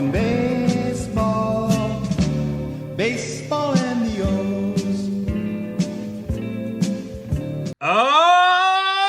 Talking baseball, baseball and the O's. Oh,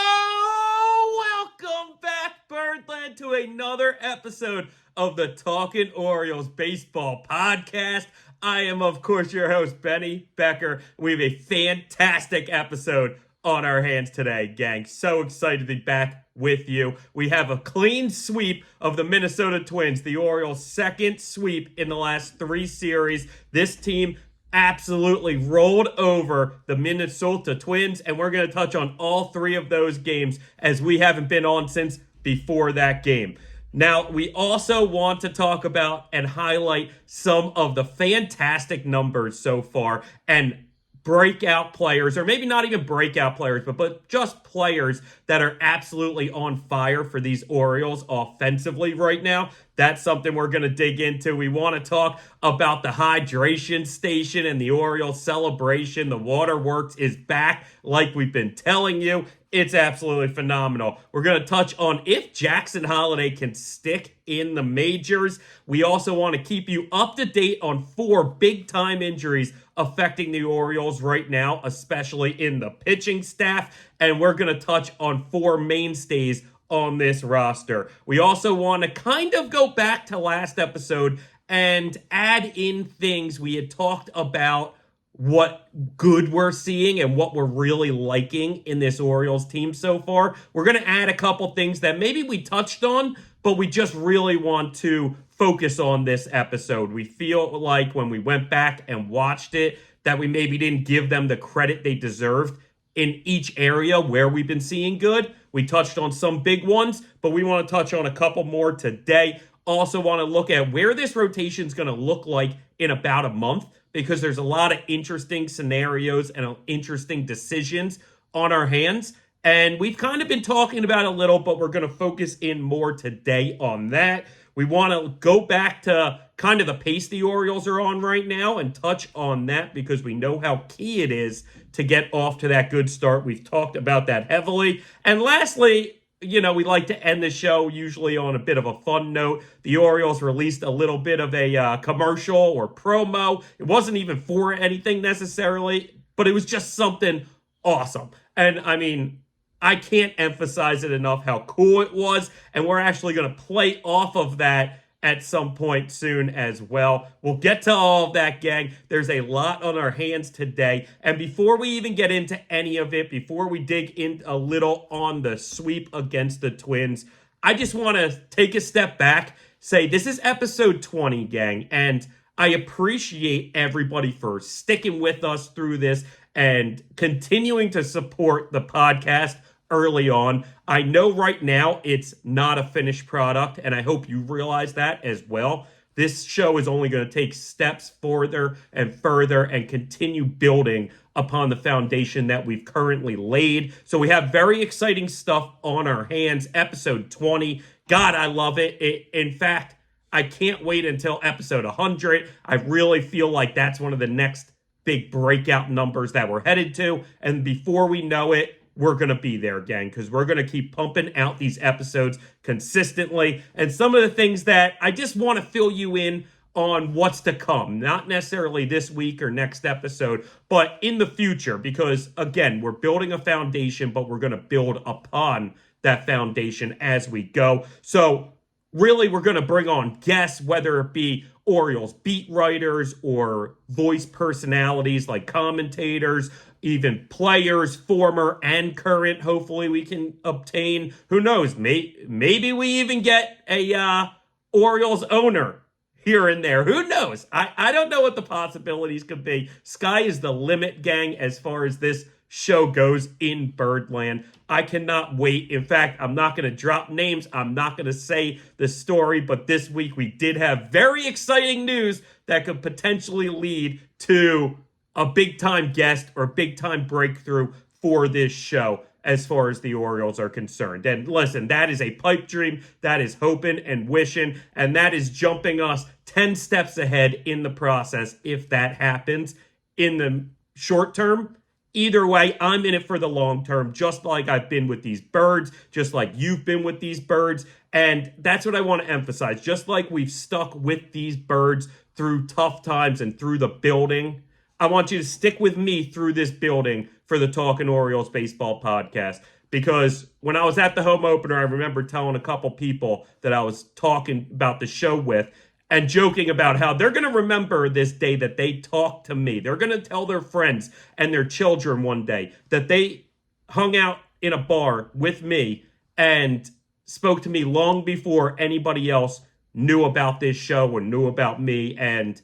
welcome back, Birdland, to another episode of the Talkin Orioles Baseball Podcast. I am, of course, your host, Benny Becker. We have a fantastic episode on our hands today, gang. So excited to be back with you. We have a clean sweep of the Minnesota Twins, the Orioles' second sweep in the last 3 series. This team absolutely rolled over the Minnesota Twins, and we're going to touch on all 3 of those games as we haven't been on since before that game. Now, we also want to talk about and highlight some of the fantastic numbers so far and breakout players, or maybe not even breakout players, but just players that are absolutely on fire for these Orioles offensively right now. That's something we're going to dig into. We want to talk about the hydration station and the Orioles celebration. The waterworks is back, like we've been telling you. It's absolutely phenomenal. We're going to touch on if Jackson Holliday can stick in the majors. We also want to keep you up to date on 4 big-time injuries affecting the Orioles right now, especially in the pitching staff. And we're going to touch on 4 mainstays on this roster. We also want to kind of go back to last episode and add in things we had talked about, what good we're seeing and what we're really liking in this Orioles team so far. We're going to add a couple things that maybe we touched on, but we just really want to focus on this episode. We feel like when we went back and watched it, that we maybe didn't give them the credit they deserved in each area where we've been seeing good. We touched on some big ones, but we want to touch on a couple more today. Also want to look at where this rotation is going to look like in about a month, because there's a lot of interesting scenarios and interesting decisions on our hands. And we've kind of been talking about it a little, but we're going to focus in more today on that. We want to go back to kind of the pace the Orioles are on right now and touch on that because we know how key it is to get off to that good start. We've talked about that heavily. And lastly, we like to end the show usually on a bit of a fun note. The Orioles released a little bit of a commercial or promo. It wasn't even for anything necessarily, but it was just something awesome. And I mean, I can't emphasize it enough how cool it was. And we're actually going to play off of that at some point soon as well. We'll get to all of that, gang. There's a lot on our hands today. And before we even get into any of it, before we dig in a little on the sweep against the Twins, I just want to take a step back, say this is episode 20, gang. And I appreciate everybody for sticking with us through this and continuing to support the podcast early on. I know right now it's not a finished product, and I hope you realize that as well. This show is only going to take steps further and further and continue building upon the foundation that we've currently laid. So we have very exciting stuff on our hands. Episode 20. God, I love it. In fact, I can't wait until episode 100. I really feel like that's one of the next big breakout numbers that we're headed to. And before we know it, we're going to be there, gang, because we're going to keep pumping out these episodes consistently. And some of the things that I just want to fill you in on what's to come, not necessarily this week or next episode, but in the future, because, again, we're building a foundation, but we're going to build upon that foundation as we go. So really, we're going to bring on guests, whether it be Orioles beat writers or voice personalities like commentators, even players, former and current, hopefully we can obtain. Who knows? Maybe we even get a Orioles owner here and there. Who knows? I don't know what the possibilities could be. Sky is the limit, gang, as far as this show goes in Birdland. I cannot wait. In fact, I'm not going to drop names. I'm not going to say the story, but this week we did have very exciting news that could potentially lead to a big-time guest or big-time breakthrough for this show as far as the Orioles are concerned. And listen, that is a pipe dream. That is hoping and wishing, and that is jumping us 10 steps ahead in the process if that happens in the short term. Either way, I'm in it for the long term, just like I've been with these birds, just like you've been with these birds. And that's what I want to emphasize. Just like we've stuck with these birds through tough times and through the building, I want you to stick with me through this building for the Talkin Orioles baseball podcast. Because when I was at the home opener, I remember telling a couple people that I was talking about the show with and joking about how they're going to remember this day that they talked to me. They're going to tell their friends and their children one day that they hung out in a bar with me and spoke to me long before anybody else knew about this show or knew about me. And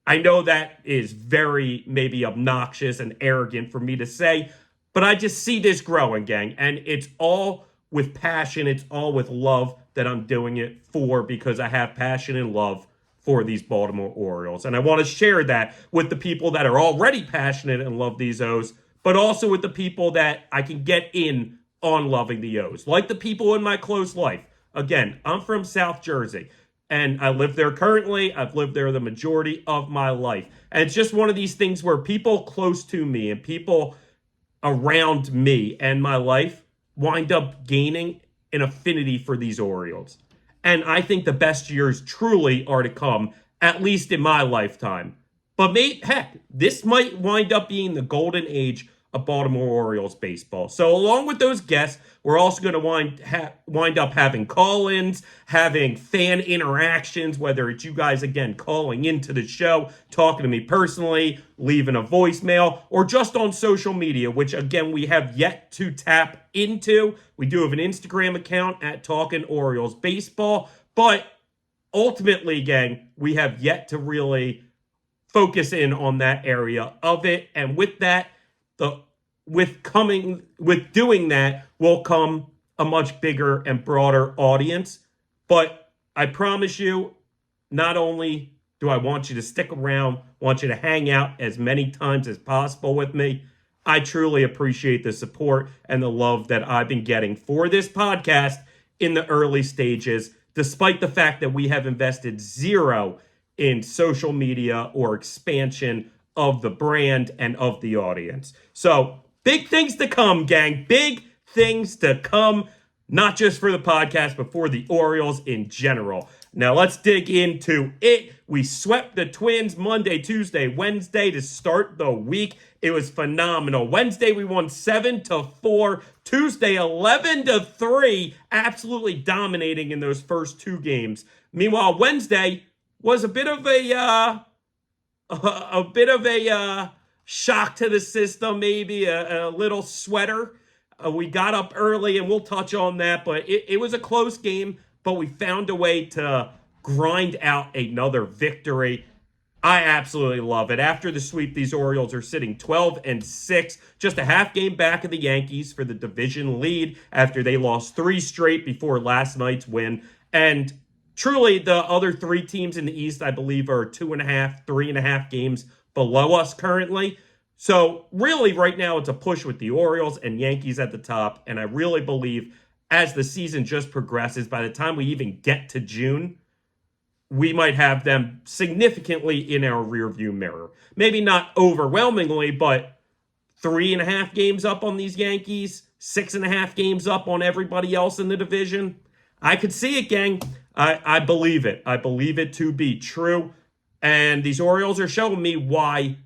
I know that is very maybe obnoxious and arrogant for me to say, but I just see this growing, gang. And it's all with passion. It's all with love that I'm doing it for, because I have passion and love for these Baltimore Orioles. And I want to share that with the people that are already passionate and love these O's, but also with the people that I can get in on loving the O's, like the people in my close life. Again, I'm from South Jersey, and I live there currently. I've lived there the majority of my life. And it's just one of these things where people close to me and people around me and my life wind up gaining an affinity for these Orioles. And I think the best years truly are to come, at least in my lifetime. But heck, this might wind up being the golden age of Baltimore Orioles baseball. So along with those guests, we're also going to wind up having call-ins, having fan interactions, whether it's you guys, again, calling into the show, talking to me personally, leaving a voicemail, or just on social media, which, again, we have yet to tap into. We do have an Instagram account at Talkin Orioles Baseball, but ultimately, gang, we have yet to really focus in on that area of it. And with that, with doing that will come a much bigger and broader audience. But I promise you, not only do I want you to stick around, want you to hang out as many times as possible with me, I truly appreciate the support and the love that I've been getting for this podcast in the early stages, despite the fact that we have invested zero in social media or expansion of the brand and of the audience. So big things to come, gang. Big things to come, not just for the podcast, but for the Orioles in general. Now let's dig into it. We swept the Twins Monday, Tuesday, Wednesday to start the week. It was phenomenal. Wednesday, we won 7-4. Tuesday, 11-3. Absolutely dominating in those first two games. Meanwhile, Wednesday was a bit of a shock to the system, maybe a little sweater. We got up early, and we'll touch on that, but it was a close game, but we found a way to grind out another victory. I absolutely love it. After the sweep, these Orioles are sitting 12-6, just a half game back of the Yankees for the division lead after they lost 3 straight before last night's win. And truly, the other 3 teams in the East, I believe, are 2.5, 3.5 games below us currently. So really, right now, it's a push with the Orioles and Yankees at the top. And I really believe as the season just progresses, by the time we even get to June, we might have them significantly in our rearview mirror. Maybe not overwhelmingly, but 3.5 games up on these Yankees, 6.5 games up on everybody else in the division. I could see it, gang. I believe it. I believe it to be true. And these Orioles are showing me why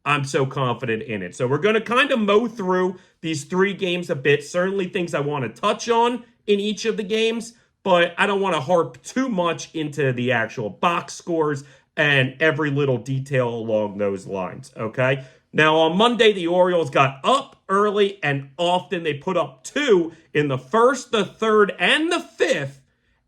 I'm so confident in it. So we're going to kind of mow through these 3 games a bit. Certainly things I want to touch on in each of the games, but I don't want to harp too much into the actual box scores and every little detail along those lines, okay? Now, on Monday, the Orioles got up early, and often they put up 2 in the first, the third, and the fifth.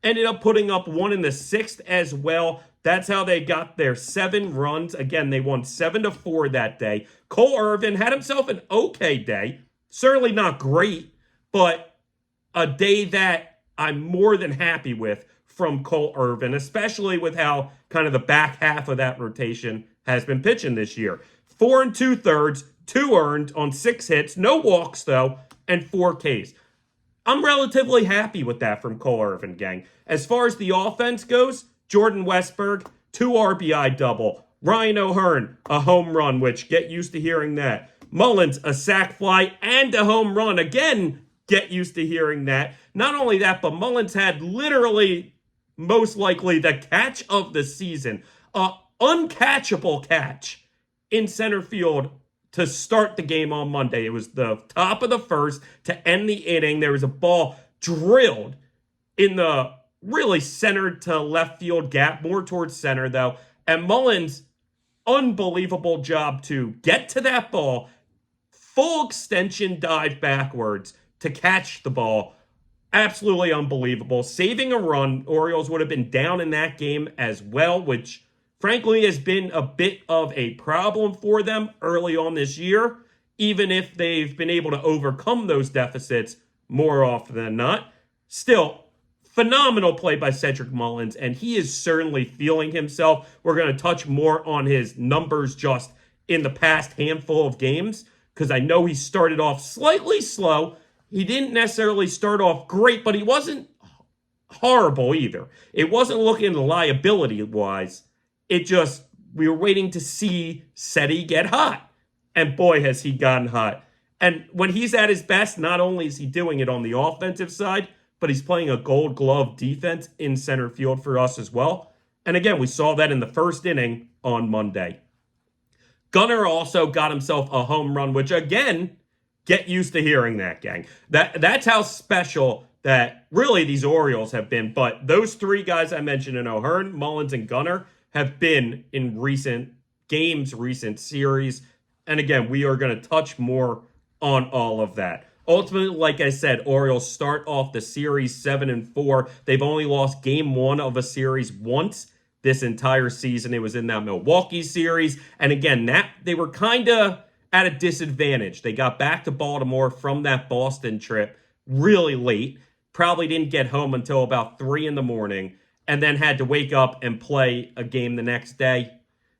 Ended up putting up 1 in the 6th as well. That's how they got their 7 runs. Again, they won 7-4 that day. Cole Irvin had himself an okay day. Certainly not great, but a day that I'm more than happy with from Cole Irvin, especially with how kind of the back half of that rotation has been pitching this year. 4 2/3, 2 earned on 6 hits, no walks though, and 4 Ks. I'm relatively happy with that from Cole Irvin, gang. As far as the offense goes, Jordan Westberg, 2 RBI double. Ryan O'Hearn, a home run, which get used to hearing that. Mullins, a sac fly and a home run. Again, get used to hearing that. Not only that, but Mullins had literally, most likely, the catch of the season. A uncatchable catch in center field to start the game on Monday. It was the top of the first to end the inning. There was a ball drilled in the really center to left field gap, more towards center though. And Mullins, unbelievable job to get to that ball, full extension dive backwards to catch the ball. Absolutely unbelievable. Saving a run. Orioles would have been down in that game as well, which frankly has been a bit of a problem for them early on this year, even if they've been able to overcome those deficits more often than not. Still, phenomenal play by Cedric Mullins, and he is certainly feeling himself. We're going to touch more on his numbers just in the past handful of games, because I know he started off slightly slow. He didn't necessarily start off great, but he wasn't horrible either. It wasn't looking liability-wise. It just, we were waiting to see Seti get hot. And boy, has he gotten hot. And when he's at his best, not only is he doing it on the offensive side, but he's playing a gold glove defense in center field for us as well. And again, we saw that in the first inning on Monday. Gunnar also got himself a home run, which again, get used to hearing that, gang. That's how special that really these Orioles have been. But those three guys I mentioned in O'Hearn, Mullins, and Gunnar have been in recent games, recent series. And again, we are going to touch more on all of that. Ultimately, like I said, Orioles start off the series 7-4. They've only lost game one of a series once this entire season. It was in that Milwaukee series. And again, that they were kind of at a disadvantage. They got back to Baltimore from that Boston trip really late. Probably didn't get home until about 3 a.m. and then had to wake up and play a game the next day.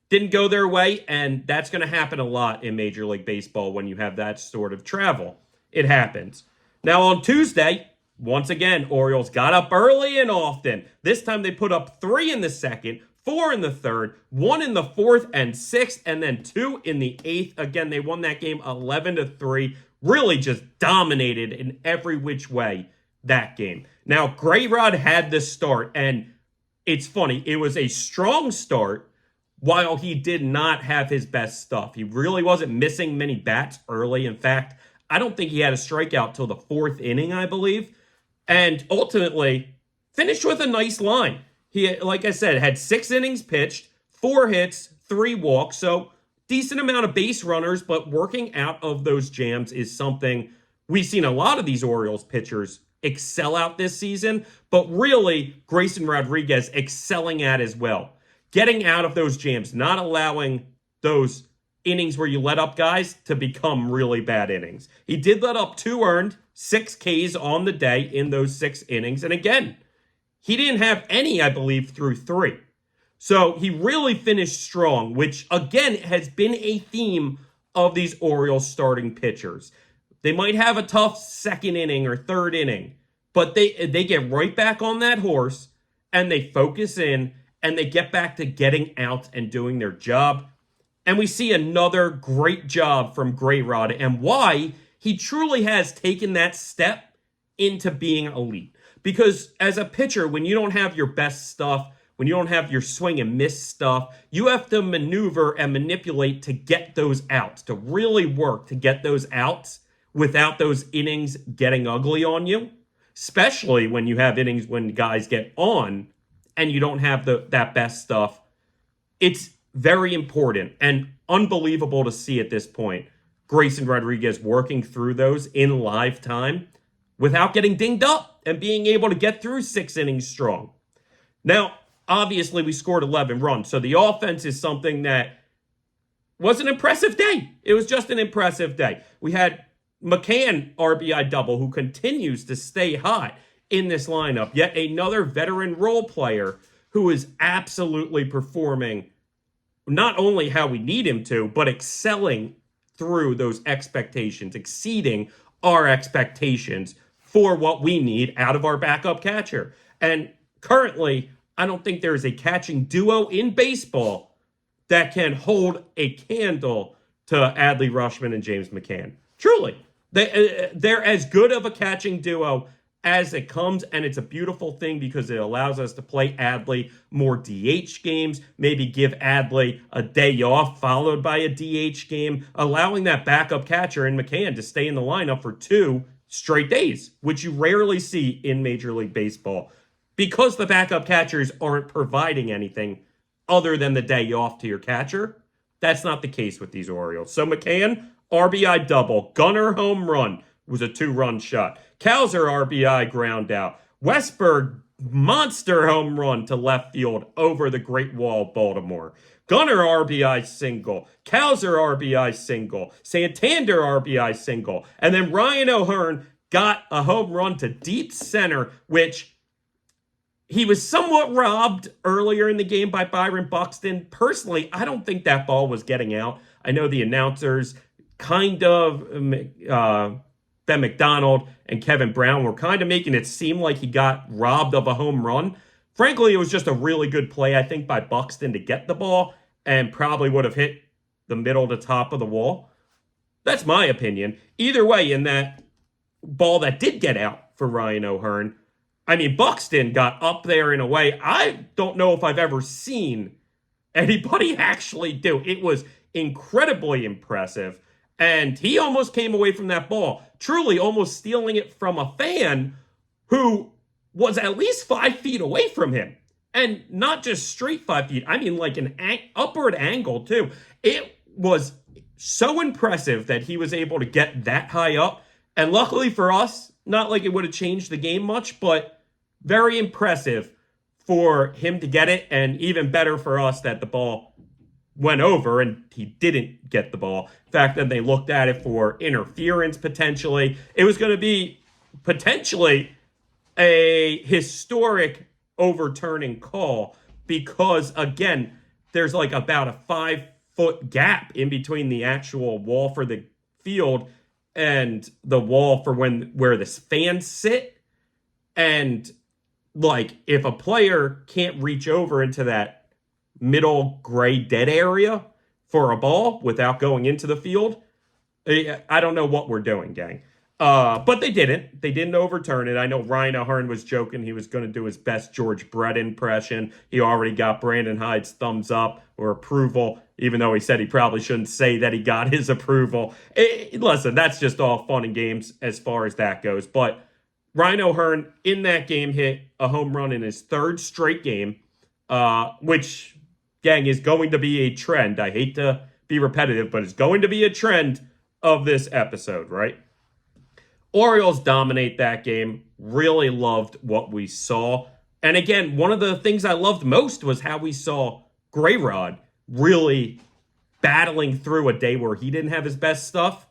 Didn't go their way, and that's going to happen a lot in Major League Baseball when you have that sort of travel. It happens. Now on Tuesday, once again, Orioles got up early and often. This time they put up 3 in the second, 4 in the third, 1 in the fourth and sixth, and then 2 in the eighth. Again, they won that game 11-3. Really just dominated in every which way that game. Now, Grayrod had this start, and it's funny. It was a strong start while he did not have his best stuff. He really wasn't missing many bats early. In fact, I don't think he had a strikeout till the 4th inning, I believe. And ultimately, finished with a nice line. He, like I said, had 6 innings pitched, 4 hits, 3 walks. So decent amount of base runners, but working out of those jams is something we've seen a lot of these Orioles pitchers excel out this season. But really, Grayson Rodriguez excelling at as well. Getting out of those jams, not allowing those innings where you let up guys to become really bad innings. He did let up 2 earned, 6 Ks on the day in those 6 innings. And again, he didn't have any, I believe, through 3. So he really finished strong, which again has been a theme of these Orioles starting pitchers. They might have a tough 2nd inning or 3rd inning, but they get right back on that horse and they focus in and they get back to getting out and doing their job. And we see another great job from Grayrod and why he truly has taken that step into being elite. Because as a pitcher, when you don't have your best stuff, when you don't have your swing and miss stuff, you have to maneuver and manipulate to get those outs, to really work to get those outs without those innings getting ugly on you. Especially when you have innings when guys get on and you don't have that best stuff. It's very important and unbelievable to see at this point Grayson Rodriguez working through those in live time without getting dinged up and being able to get through 6 innings strong. Now, obviously, we scored 11 runs, so the offense is something that was an impressive day. It was just an impressive day. We had McCann RBI double, who continues to stay hot in this lineup. Yet another veteran role player who is absolutely performing not only how we need him to, but excelling through those expectations, exceeding our expectations for what we need out of our backup catcher. And currently, I don't think there is a catching duo in baseball that can hold a candle to Adley Rushman and James McCann. Truly. They're as good of a catching duo as it comes, and it's a beautiful thing because it allows us to play Adley more DH games, maybe give Adley a day off followed by a DH game, allowing that backup catcher in McCann to stay in the lineup for 2 straight days, which you rarely see in Major League Baseball because the backup catchers aren't providing anything other than the day off to your catcher. That's not the case with these Orioles. So McCann, RBI double. Gunnar home run was a 2-run shot. Kowser RBI ground out. Westberg monster home run to left field over the Great Wall of Baltimore. Gunnar RBI single. Kowser RBI single. Santander RBI single. And then Ryan O'Hearn got a home run to deep center, which he was somewhat robbed earlier in the game by Byron Buxton. Personally, I don't think that ball was getting out. I know the announcers kind of, Ben McDonald and Kevin Brown were kind of making it seem like he got robbed of a home run. Frankly, it was just a really good play, I think, by Buxton to get the ball and probably would have hit the middle to top of the wall. That's my opinion. Either way, in that ball that did get out for Ryan O'Hearn, I mean, Buxton got up there in a way I don't know if I've ever seen anybody actually do. It was incredibly impressive. And he almost came away from that ball, truly almost stealing it from a fan who was at least 5 feet away from him. And not just straight 5 feet. I mean, like an upward angle, too. It was so impressive that he was able to get that high up. And luckily for us, not like it would have changed the game much, but very impressive for him to get it. And even better for us that the ball went over and he didn't get the ball. In fact, then they looked at it for interference potentially. It was going to be potentially a historic overturning call because, again, there's like about a 5-foot gap in between the actual wall for the field and the wall for where the fans sit. And like if a player can't reach over into that middle gray dead area for a ball without going into the field, I don't know what we're doing, gang. But they didn't. They didn't overturn it. I know Ryan O'Hearn was joking he was going to do his best George Brett impression. He already got Brandon Hyde's thumbs up or approval, even though he said he probably shouldn't say that he got his approval. Listen, that's just all fun and games as far as that goes. But Ryan O'Hearn in that game hit a home run in his 3rd straight game, which, gang, is going to be a trend. I hate to be repetitive, but it's going to be a trend of this episode, right? Orioles dominate that game. Really loved what we saw. And again, one of the things I loved most was how we saw Grayrod really battling through a day where he didn't have his best stuff.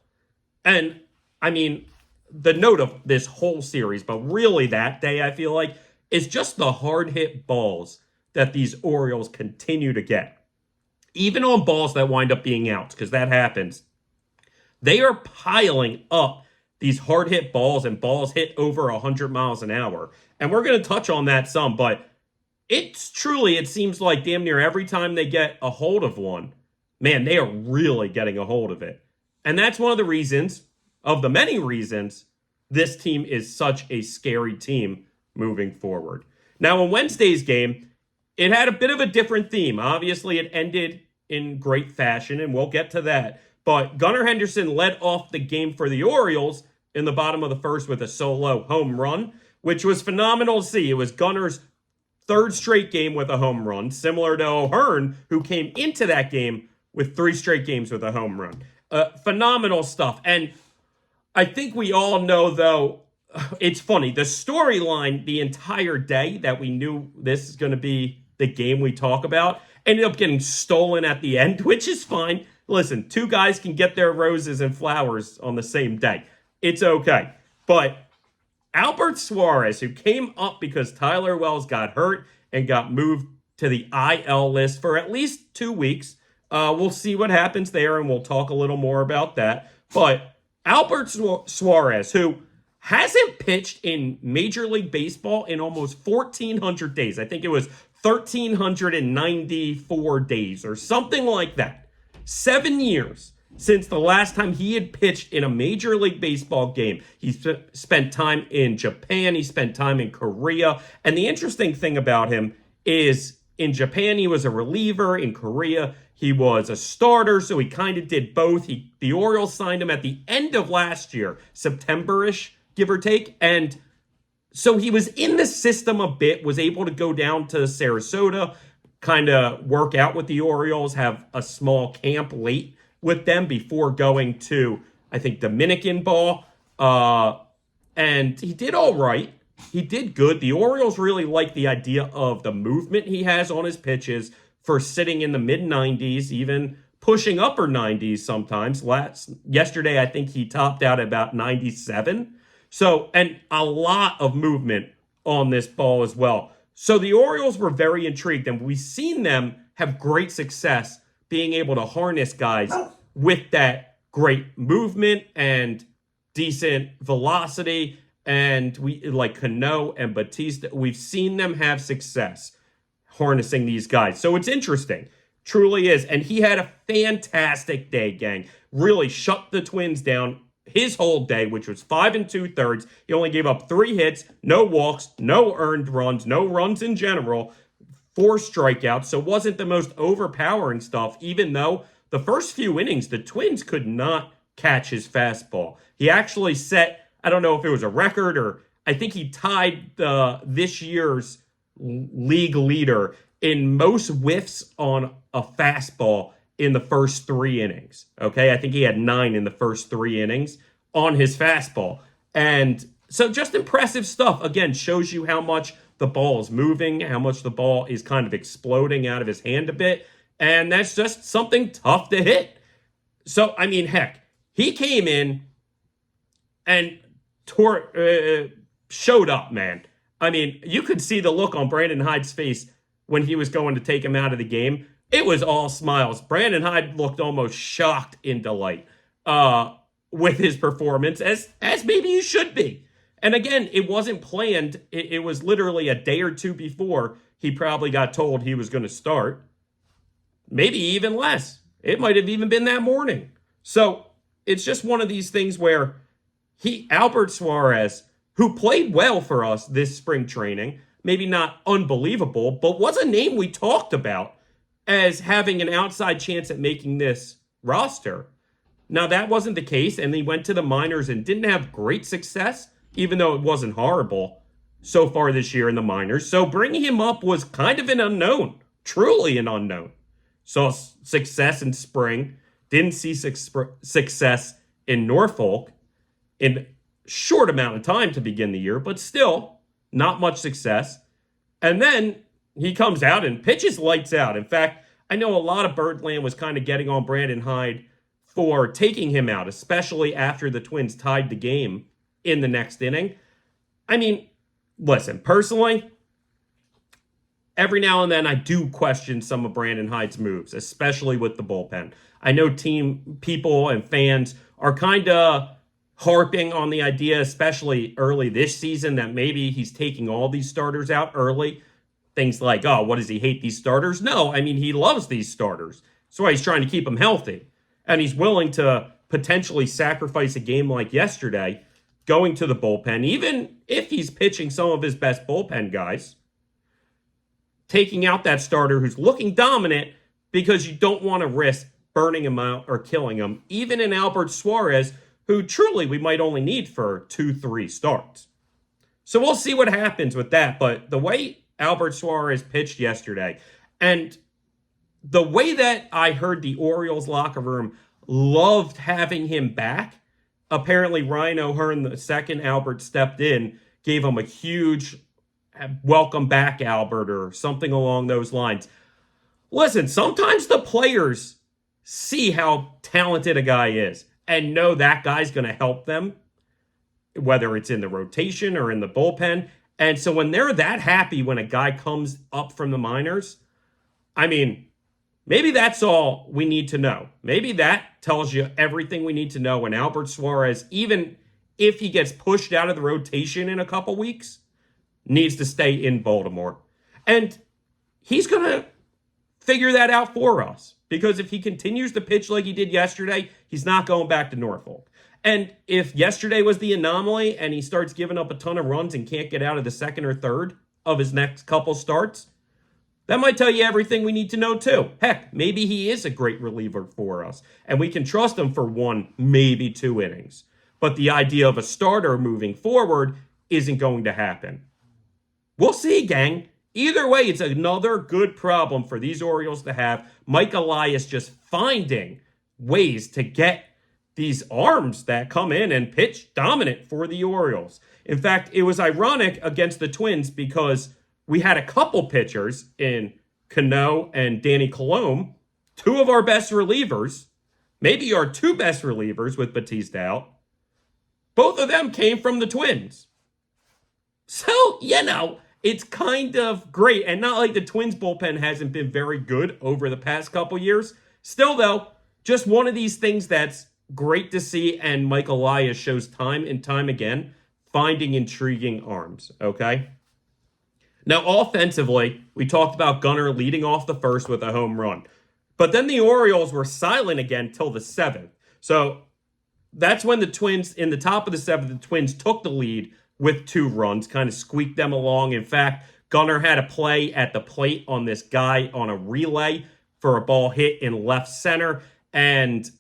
And, I mean, the note of this whole series, but really that day, I feel like, is just the hard-hit balls that these Orioles continue to get. Even on balls that wind up being outs, because that happens. They are piling up these hard-hit balls and balls hit over 100 miles an hour. And we're going to touch on that some, but it seems like damn near every time they get a hold of one, man, they are really getting a hold of it. And that's one of the reasons, of the many reasons, this team is such a scary team moving forward. Now, in Wednesday's game, it had a bit of a different theme. Obviously, it ended in great fashion, and we'll get to that. But Gunnar Henderson led off the game for the Orioles in the bottom of the 1st with a solo home run, which was phenomenal to see. It was Gunnar's 3rd straight game with a home run, similar to O'Hearn, who came into that game with 3 straight games with a home run. Phenomenal stuff. And I think we all know, though, it's funny. The storyline the entire day that we knew this is going to be the game we talk about ended up getting stolen at the end, which is fine. Listen, 2 guys can get their roses and flowers on the same day. It's okay. But Albert Suarez, who came up because Tyler Wells got hurt and got moved to the IL list for at least 2 weeks. We'll see what happens there, and we'll talk a little more about that. But Albert Suarez, who hasn't pitched in Major League Baseball in almost 1,400 days. I think it was 1,394 days or something like that. 7 years. since the last time he had pitched in a Major League Baseball game. He spent time in Japan. He spent time in Korea. And the interesting thing about him is in Japan, he was a reliever. In Korea, he was a starter. So he kind of did both. The Orioles signed him at the end of last year, September-ish, give or take. And so he was in the system a bit, was able to go down to Sarasota, kind of work out with the Orioles, have a small camp late with them before going to, I think, Dominican ball. And he did all right. He did good. The Orioles really like the idea of the movement he has on his pitches for sitting in the mid-90s, even pushing upper 90s sometimes. Yesterday, I think he topped out at about 97. So, and a lot of movement on this ball as well. So the Orioles were very intrigued, and we've seen them have great success being able to harness guys with that great movement and decent velocity. And we like Cano and Batista, we've seen them have success harnessing these guys. So it's interesting. Truly is. And he had a fantastic day, gang. Really shut the Twins down his whole day, which was 5 2/3. He only gave up 3 hits, no walks, no earned runs, no runs in general, 4 strikeouts. So it wasn't the most overpowering stuff, even though the first few innings, the Twins could not catch his fastball. He actually set, I don't know if it was a record or I think he tied this year's league leader in most whiffs on a fastball in the first 3 innings. Okay, I think he had 9 in the first 3 innings on his fastball. And so just impressive stuff. Again, shows you how much the ball is moving, how much the ball is kind of exploding out of his hand a bit. And that's just something tough to hit. So, I mean, heck, he came in and showed up, man. I mean, you could see the look on Brandon Hyde's face when he was going to take him out of the game. It was all smiles. Brandon Hyde looked almost shocked in delight with his performance, as maybe you should be. And again, it wasn't planned. It was literally a day or two before he probably got told he was going to start. Maybe even less. It might have even been that morning. So it's just one of these things where Albert Suarez, who played well for us this spring training, maybe not unbelievable, but was a name we talked about as having an outside chance at making this roster. Now, that wasn't the case, and he went to the minors and didn't have great success, even though it wasn't horrible so far this year in the minors. So bringing him up was kind of an unknown, truly an unknown. Saw success in spring, didn't see success in Norfolk in short amount of time to begin the year, but still not much success. And then he comes out and pitches lights out. In fact, I know a lot of Birdland was kind of getting on Brandon Hyde for taking him out, especially after the Twins tied the game in the next inning. I mean, listen, personally, every now and then I do question some of Brandon Hyde's moves, especially with the bullpen. I know team people and fans are kind of harping on the idea, especially early this season, that maybe he's taking all these starters out early. Things like, oh, what does he hate these starters? No, I mean, he loves these starters. That's why he's trying to keep them healthy. And he's willing to potentially sacrifice a game like yesterday, going to the bullpen, even if he's pitching some of his best bullpen guys, taking out that starter who's looking dominant because you don't want to risk burning him out or killing him, even in Albert Suarez, who truly we might only need for 2-3 starts. So we'll see what happens with that. But the way Albert Suarez pitched yesterday, and the way that I heard the Orioles locker room loved having him back, apparently Ryan O'Hearn II, Albert stepped in, gave him a huge welcome back, Albert, or something along those lines. Listen, sometimes the players see how talented a guy is and know that guy's going to help them, whether it's in the rotation or in the bullpen. And so when they're that happy when a guy comes up from the minors, I mean, maybe that's all we need to know. Maybe that tells you everything we need to know when Albert Suarez, even if he gets pushed out of the rotation in a couple weeks, needs to stay in Baltimore. And he's going to figure that out for us. Because if he continues to pitch like he did yesterday, he's not going back to Norfolk. And if yesterday was the anomaly and he starts giving up a ton of runs and can't get out of the second or third of his next couple starts, that might tell you everything we need to know too. Heck, maybe he is a great reliever for us, and we can trust him for 1, maybe 2 innings. But the idea of a starter moving forward isn't going to happen. We'll see, gang. Either way, it's another good problem for these Orioles to have. Mike Elias just finding ways to get these arms that come in and pitch dominant for the Orioles. In fact, it was ironic against the Twins because we had a couple pitchers in Cano and Danny Colomé, 2 of our best relievers, maybe our 2 best relievers with Batista out. Both of them came from the Twins. So, it's kind of great. And not like the Twins bullpen hasn't been very good over the past couple years. Still, though, just one of these things that's great to see. And Mike Elias shows time and time again finding intriguing arms, okay? Now, offensively, we talked about Gunnar leading off the first with a home run. But then the Orioles were silent again till the 7th. So that's when the Twins, in the top of the 7th, the Twins took the lead with 2 runs, kind of squeaked them along. In fact, Gunnar had a play at the plate on this guy on a relay for a ball hit in left center, and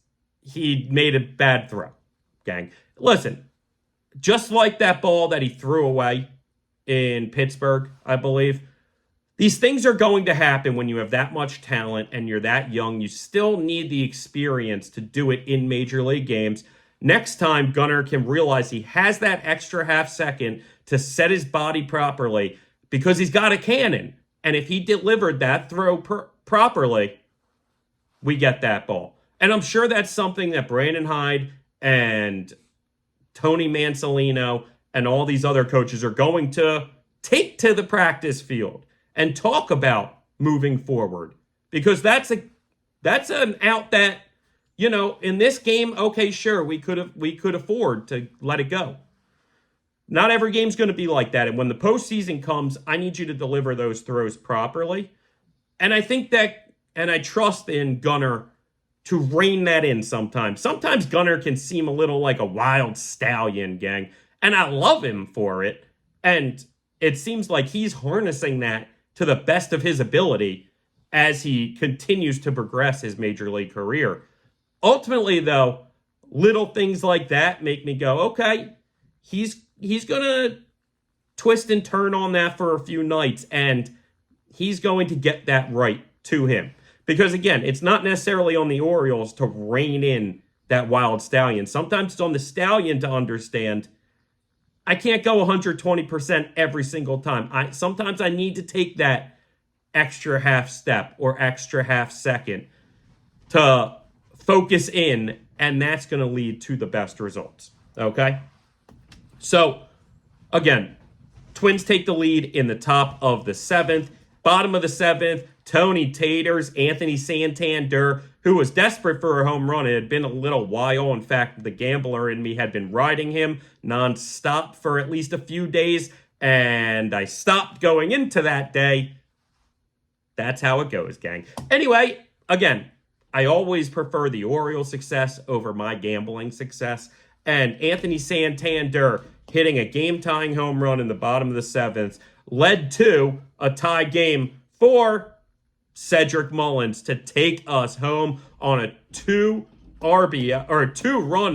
he made a bad throw, gang. Listen, just like that ball that he threw away in Pittsburgh, I believe, these things are going to happen when you have that much talent and you're that young. You still need the experience to do it in major league games. Next time, Gunnar can realize he has that extra half second to set his body properly because he's got a cannon. And if he delivered that throw properly, we get that ball. And I'm sure that's something that Brandon Hyde and Tony Mansolino and all these other coaches are going to take to the practice field and talk about moving forward. Because that's an out that, in this game, okay, sure, we could afford to let it go. Not every game's going to be like that. And when the postseason comes, I need you to deliver those throws properly. And I think that, and I trust in Gunnar to rein that in sometimes. Sometimes Gunnar can seem a little like a wild stallion, gang. And I love him for it. And it seems like he's harnessing that to the best of his ability as he continues to progress his major league career. Ultimately, though, little things like that make me go, okay, he's going to twist and turn on that for a few nights, and he's going to get that right to him. Because, again, it's not necessarily on the Orioles to rein in that wild stallion. Sometimes it's on the stallion to understand I can't go 120% every single time. Sometimes I need to take that extra half step or extra half second to focus in, and that's going to lead to the best results, okay? So, again, Twins take the lead in the top of the 7th. Bottom of the 7th, Tony Taters, Anthony Santander, who was desperate for a home run. It had been a little while. In fact, the gambler in me had been riding him nonstop for at least a few days, and I stopped going into that day. That's how it goes, gang. Anyway, again, I always prefer the Orioles' success over my gambling success. And Anthony Santander hitting a game-tying home run in the bottom of the 7th led to a tie game for Cedric Mullins to take us home on a 2-run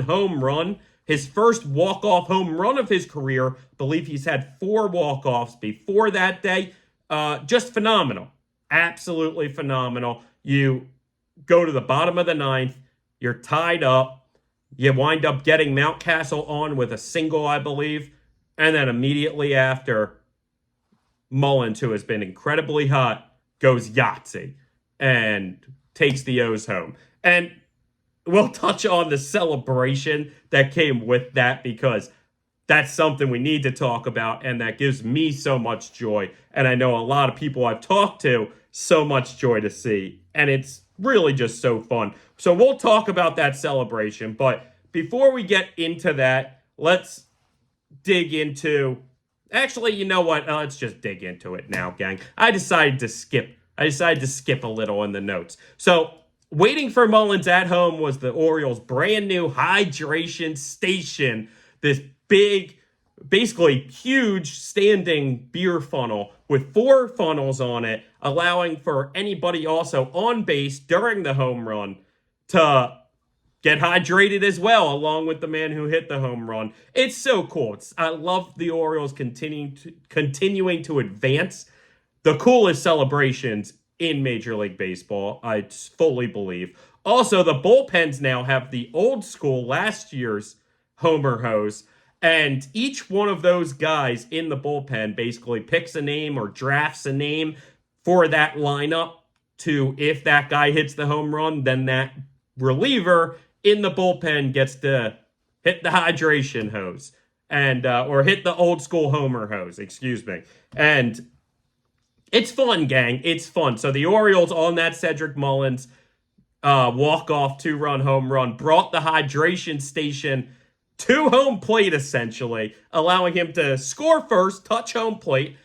home run. His first walk-off home run of his career. I believe he's had 4 walk-offs before that day. Just phenomenal. Absolutely phenomenal. You go to the bottom of the 9th. You're tied up. You wind up getting Mountcastle on with a single, I believe. And then immediately after, Mullins, who has been incredibly hot, goes Yahtzee and takes the O's home. And we'll touch on the celebration that came with that because that's something we need to talk about, and that gives me so much joy. And I know a lot of people I've talked to, so much joy to see. And it's really just so fun. So we'll talk about that celebration. But before we get into that, let's dig into... Actually, you know what? Let's just dig into it now, gang. I decided to skip a little in the notes. So waiting for Mullins at home was the Orioles' brand new hydration station. This big, basically huge standing beer funnel with 4 funnels on it, allowing for anybody also on base during the home run to get hydrated as well, along with the man who hit the home run. It's so cool. I love the Orioles continuing to advance the coolest celebrations in Major League Baseball, I fully believe. Also, the bullpens now have the old school last year's Homer hose, and each one of those guys in the bullpen basically picks a name or drafts a name for that lineup to, if that guy hits the home run, then that reliever in the bullpen gets to hit the hydration hose and or hit the old school Homer hose, excuse me. And it's fun, gang. It's fun. So the Orioles on that Cedric Mullins walk-off 2-run home run brought the hydration station to home plate, essentially, allowing him to score first, touch home plate,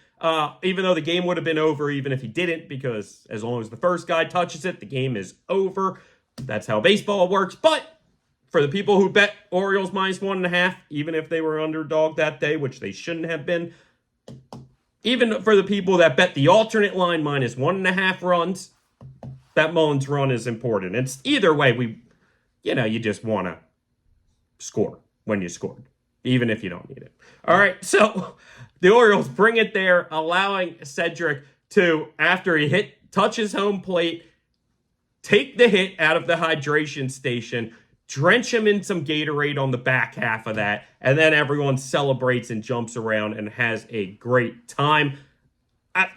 even though the game would have been over even if he didn't, because as long as the first guy touches it, the game is over. That's how baseball works. But for the people who bet Orioles -1.5, even if they were underdog that day, which they shouldn't have been, even for the people that bet the alternate line -1.5 runs, that Mullins run is important. It's either way, you just want to score when you scored, even if you don't need it. All right, so the Orioles bring it there, allowing Cedric to, after he touches home plate, take the hit out of the hydration station, drench him in some Gatorade on the back half of that, and then everyone celebrates and jumps around and has a great time. I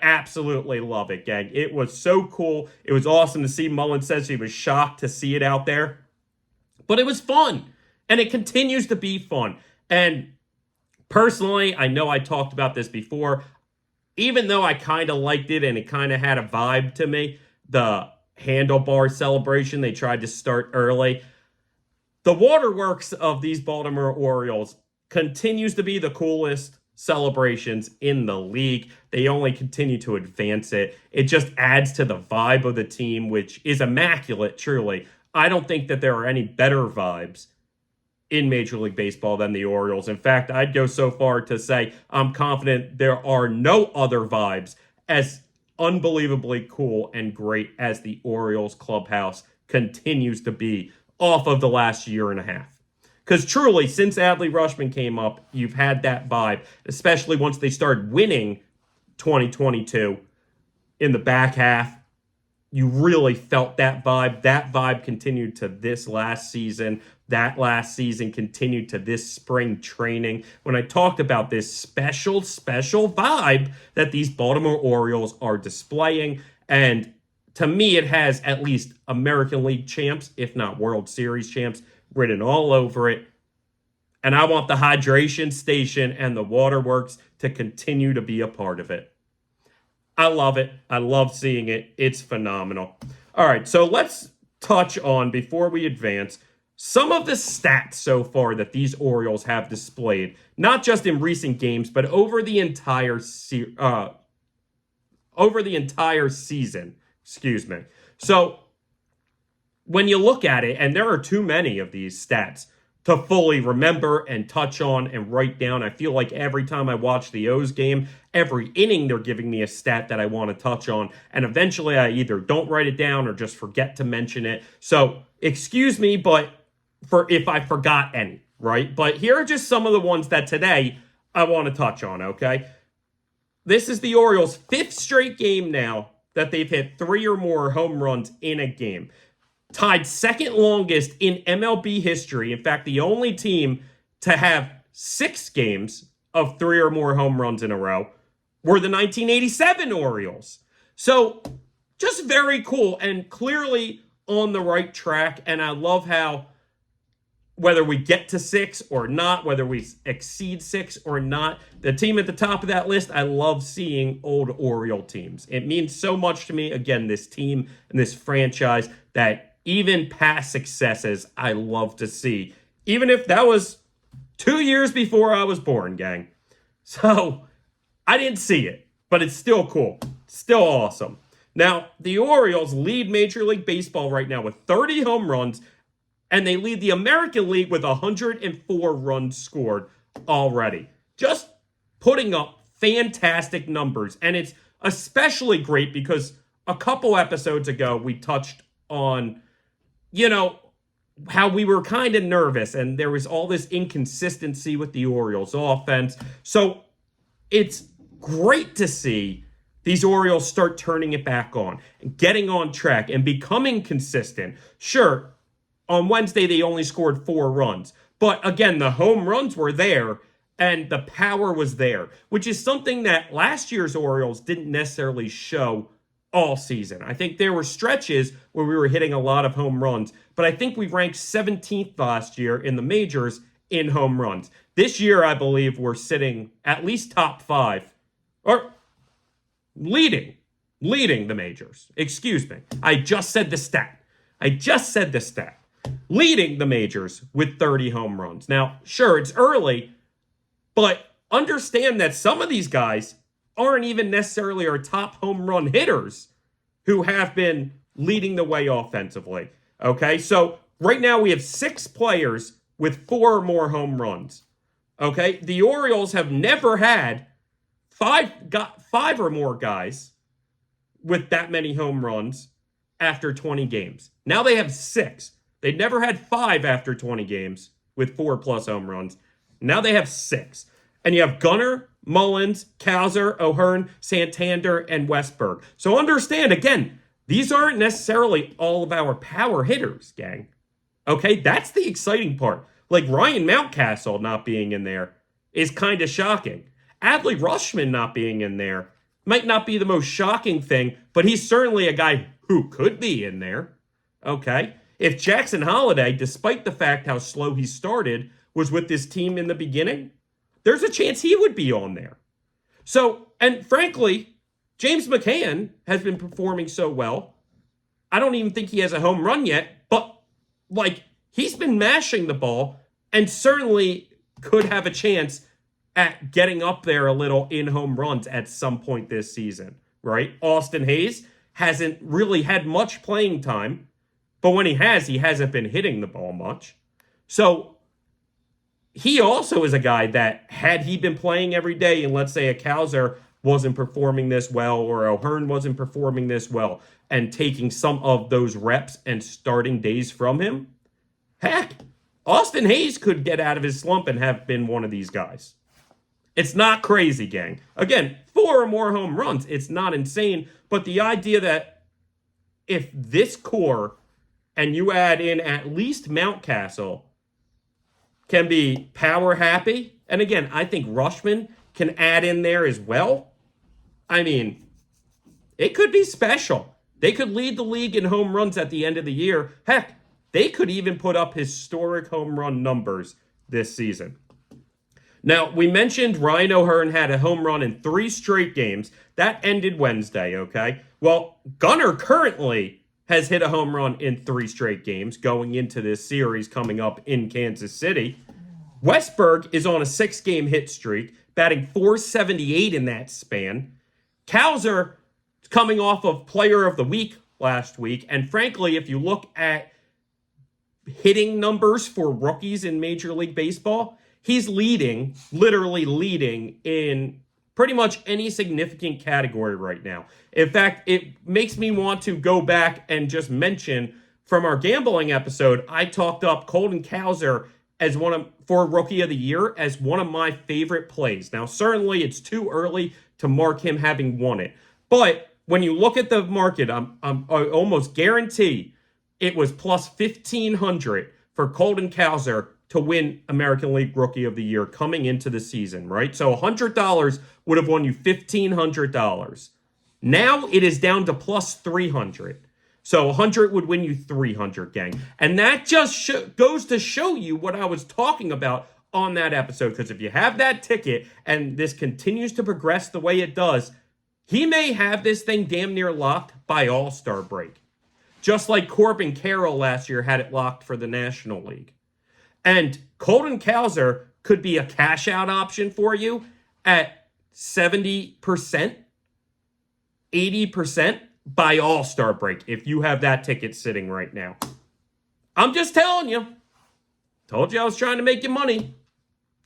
absolutely love it, gang. It was so cool. It was awesome to see. Mullins says he was shocked to see it out there. But it was fun, and it continues to be fun. And personally, I know I talked about this before, even though I kind of liked it and it kind of had a vibe to me, the handlebar celebration they tried to start early. The waterworks of these Baltimore Orioles continues to be the coolest celebrations in the league. They only continue to advance it. It just adds to the vibe of the team, which is immaculate, truly. I don't think that there are any better vibes in Major League Baseball than the Orioles. In fact, I'd go so far to say I'm confident there are no other vibes as unbelievably cool and great as the Orioles clubhouse continues to be off of the last year and a half. Because truly, since Adley Rutschman came up, you've had that vibe, especially once they started winning 2022 in the back half. You really felt that vibe. That vibe continued to this last season. That last season continued to this spring training. When I talked about this special vibe that these Baltimore Orioles are displaying. And to me, it has at least American League champs, if not World Series champs, written all over it. And I want the hydration station and the waterworks to continue to be a part of it. I love it. I love seeing it. It's phenomenal. All right, so let's touch on, before we advance, some of the stats so far that these Orioles have displayed, not just in recent games, but over the entire season. Excuse me. So when you look at it, and there are too many of these stats to fully remember and touch on and write down. I feel like every time I watch the O's game, every inning they're giving me a stat that I want to touch on. And eventually I either don't write it down or just forget to mention it. So excuse me, but for if I forgot any, right? But here are just some of the ones that today I want to touch on, okay? This is the Orioles' 5th straight game now that they've hit 3 or more home runs in a game. Tied second longest in MLB history. In fact, the only team to have 6 games of 3 or more home runs in a row were the 1987 Orioles. So just very cool and clearly on the right track. And I love how, whether we get to 6 or not, whether we exceed 6 or not, the team at the top of that list, I love seeing old Oriole teams. It means so much to me, again, this team and this franchise, that even past successes I love to see, even if that was 2 years before I was born, gang. So I didn't see it, but it's still cool. Still awesome. Now, the Orioles lead Major League Baseball right now with 30 home runs, and they lead the American League with 104 runs scored already. Just putting up fantastic numbers. And it's especially great because a couple episodes ago, we touched on, how we were kind of nervous and there was all this inconsistency with the Orioles offense. So it's great to see these Orioles start turning it back on, getting on track and becoming consistent. Sure, on Wednesday, they only scored 4 runs. But again, the home runs were there and the power was there, which is something that last year's Orioles didn't necessarily show all season. I think there were stretches where we were hitting a lot of home runs, but I think we ranked 17th last year in the majors in home runs. This year, I believe we're sitting at least top 5 or leading the majors. Excuse me. I just said the stat. Leading the majors with 30 home runs. Now, sure, it's early, but understand that some of these guys aren't even necessarily our top home run hitters who have been leading the way offensively. Okay, so right now we have 6 players with 4 or more home runs. Okay, the Orioles have never had 5 or more guys with that many home runs after 20 games. Now they have 6. They never had 5 after 20 games with 4+ home runs. Now they have 6. And you have Gunnar, Mullins, Cowser, O'Hearn, Santander, and Westberg. So understand, again, these aren't necessarily all of our power hitters, gang. Okay, that's the exciting part. Like Ryan Mountcastle not being in there is kind of shocking. Adley Rutschman not being in there might not be the most shocking thing, but he's certainly a guy who could be in there. Okay, if Jackson Holliday, despite the fact how slow he started, was with this team in the beginning, there's a chance he would be on there. So, and frankly, James McCann has been performing so well. I don't even think he has a home run yet, but he's been mashing the ball and certainly could have a chance at getting up there a little in home runs at some point this season, right? Austin Hayes hasn't really had much playing time, but when he hasn't been hitting the ball much. So he also is a guy that, had he been playing every day, and let's say a Cowser wasn't performing this well, or O'Hearn wasn't performing this well, and taking some of those reps and starting days from him, heck, Austin Hayes could get out of his slump and have been one of these guys. It's not crazy, gang. Again, 4 or more home runs, it's not insane, but the idea that if this core, and you add in at least Mountcastle, can be power happy. And again, I think Rutschman can add in there as well. I mean, it could be special. They could lead the league in home runs at the end of the year. Heck, they could even put up historic home run numbers this season. Now, we mentioned Ryan O'Hearn had a home run in 3 straight games. That ended Wednesday, okay? Well, Gunnar currently has hit a home run in 3 straight games going into this series coming up in Kansas City. Westberg is on a 6-game hit streak, batting .478 in that span. Cowser coming off of Player of the Week last week. And frankly, if you look at hitting numbers for rookies in Major League Baseball, he's literally leading in pretty much any significant category right now. In fact, it makes me want to go back and just mention from our gambling episode, I talked up Colton Cowser as for Rookie of the Year as one of my favorite plays. Now, certainly it's too early to mark him having won it. But when you look at the market, I almost guarantee it was plus 1,500 for Colton Cowser to win American League Rookie of the Year coming into the season, right? So $100 would have won you $1,500. Now it is down to plus 300. So 100 would win you 300, gang. And that just goes to show you what I was talking about on that episode. Because if you have that ticket and this continues to progress the way it does, he may have this thing damn near locked by All-Star break. Just like Corbin Carroll last year had it locked for the National League. And Colton Cowser could be a cash out option for you at 70%, 80%. by All-Star break if you have that ticket sitting right now. I'm just telling you. Told you I was trying to make you money.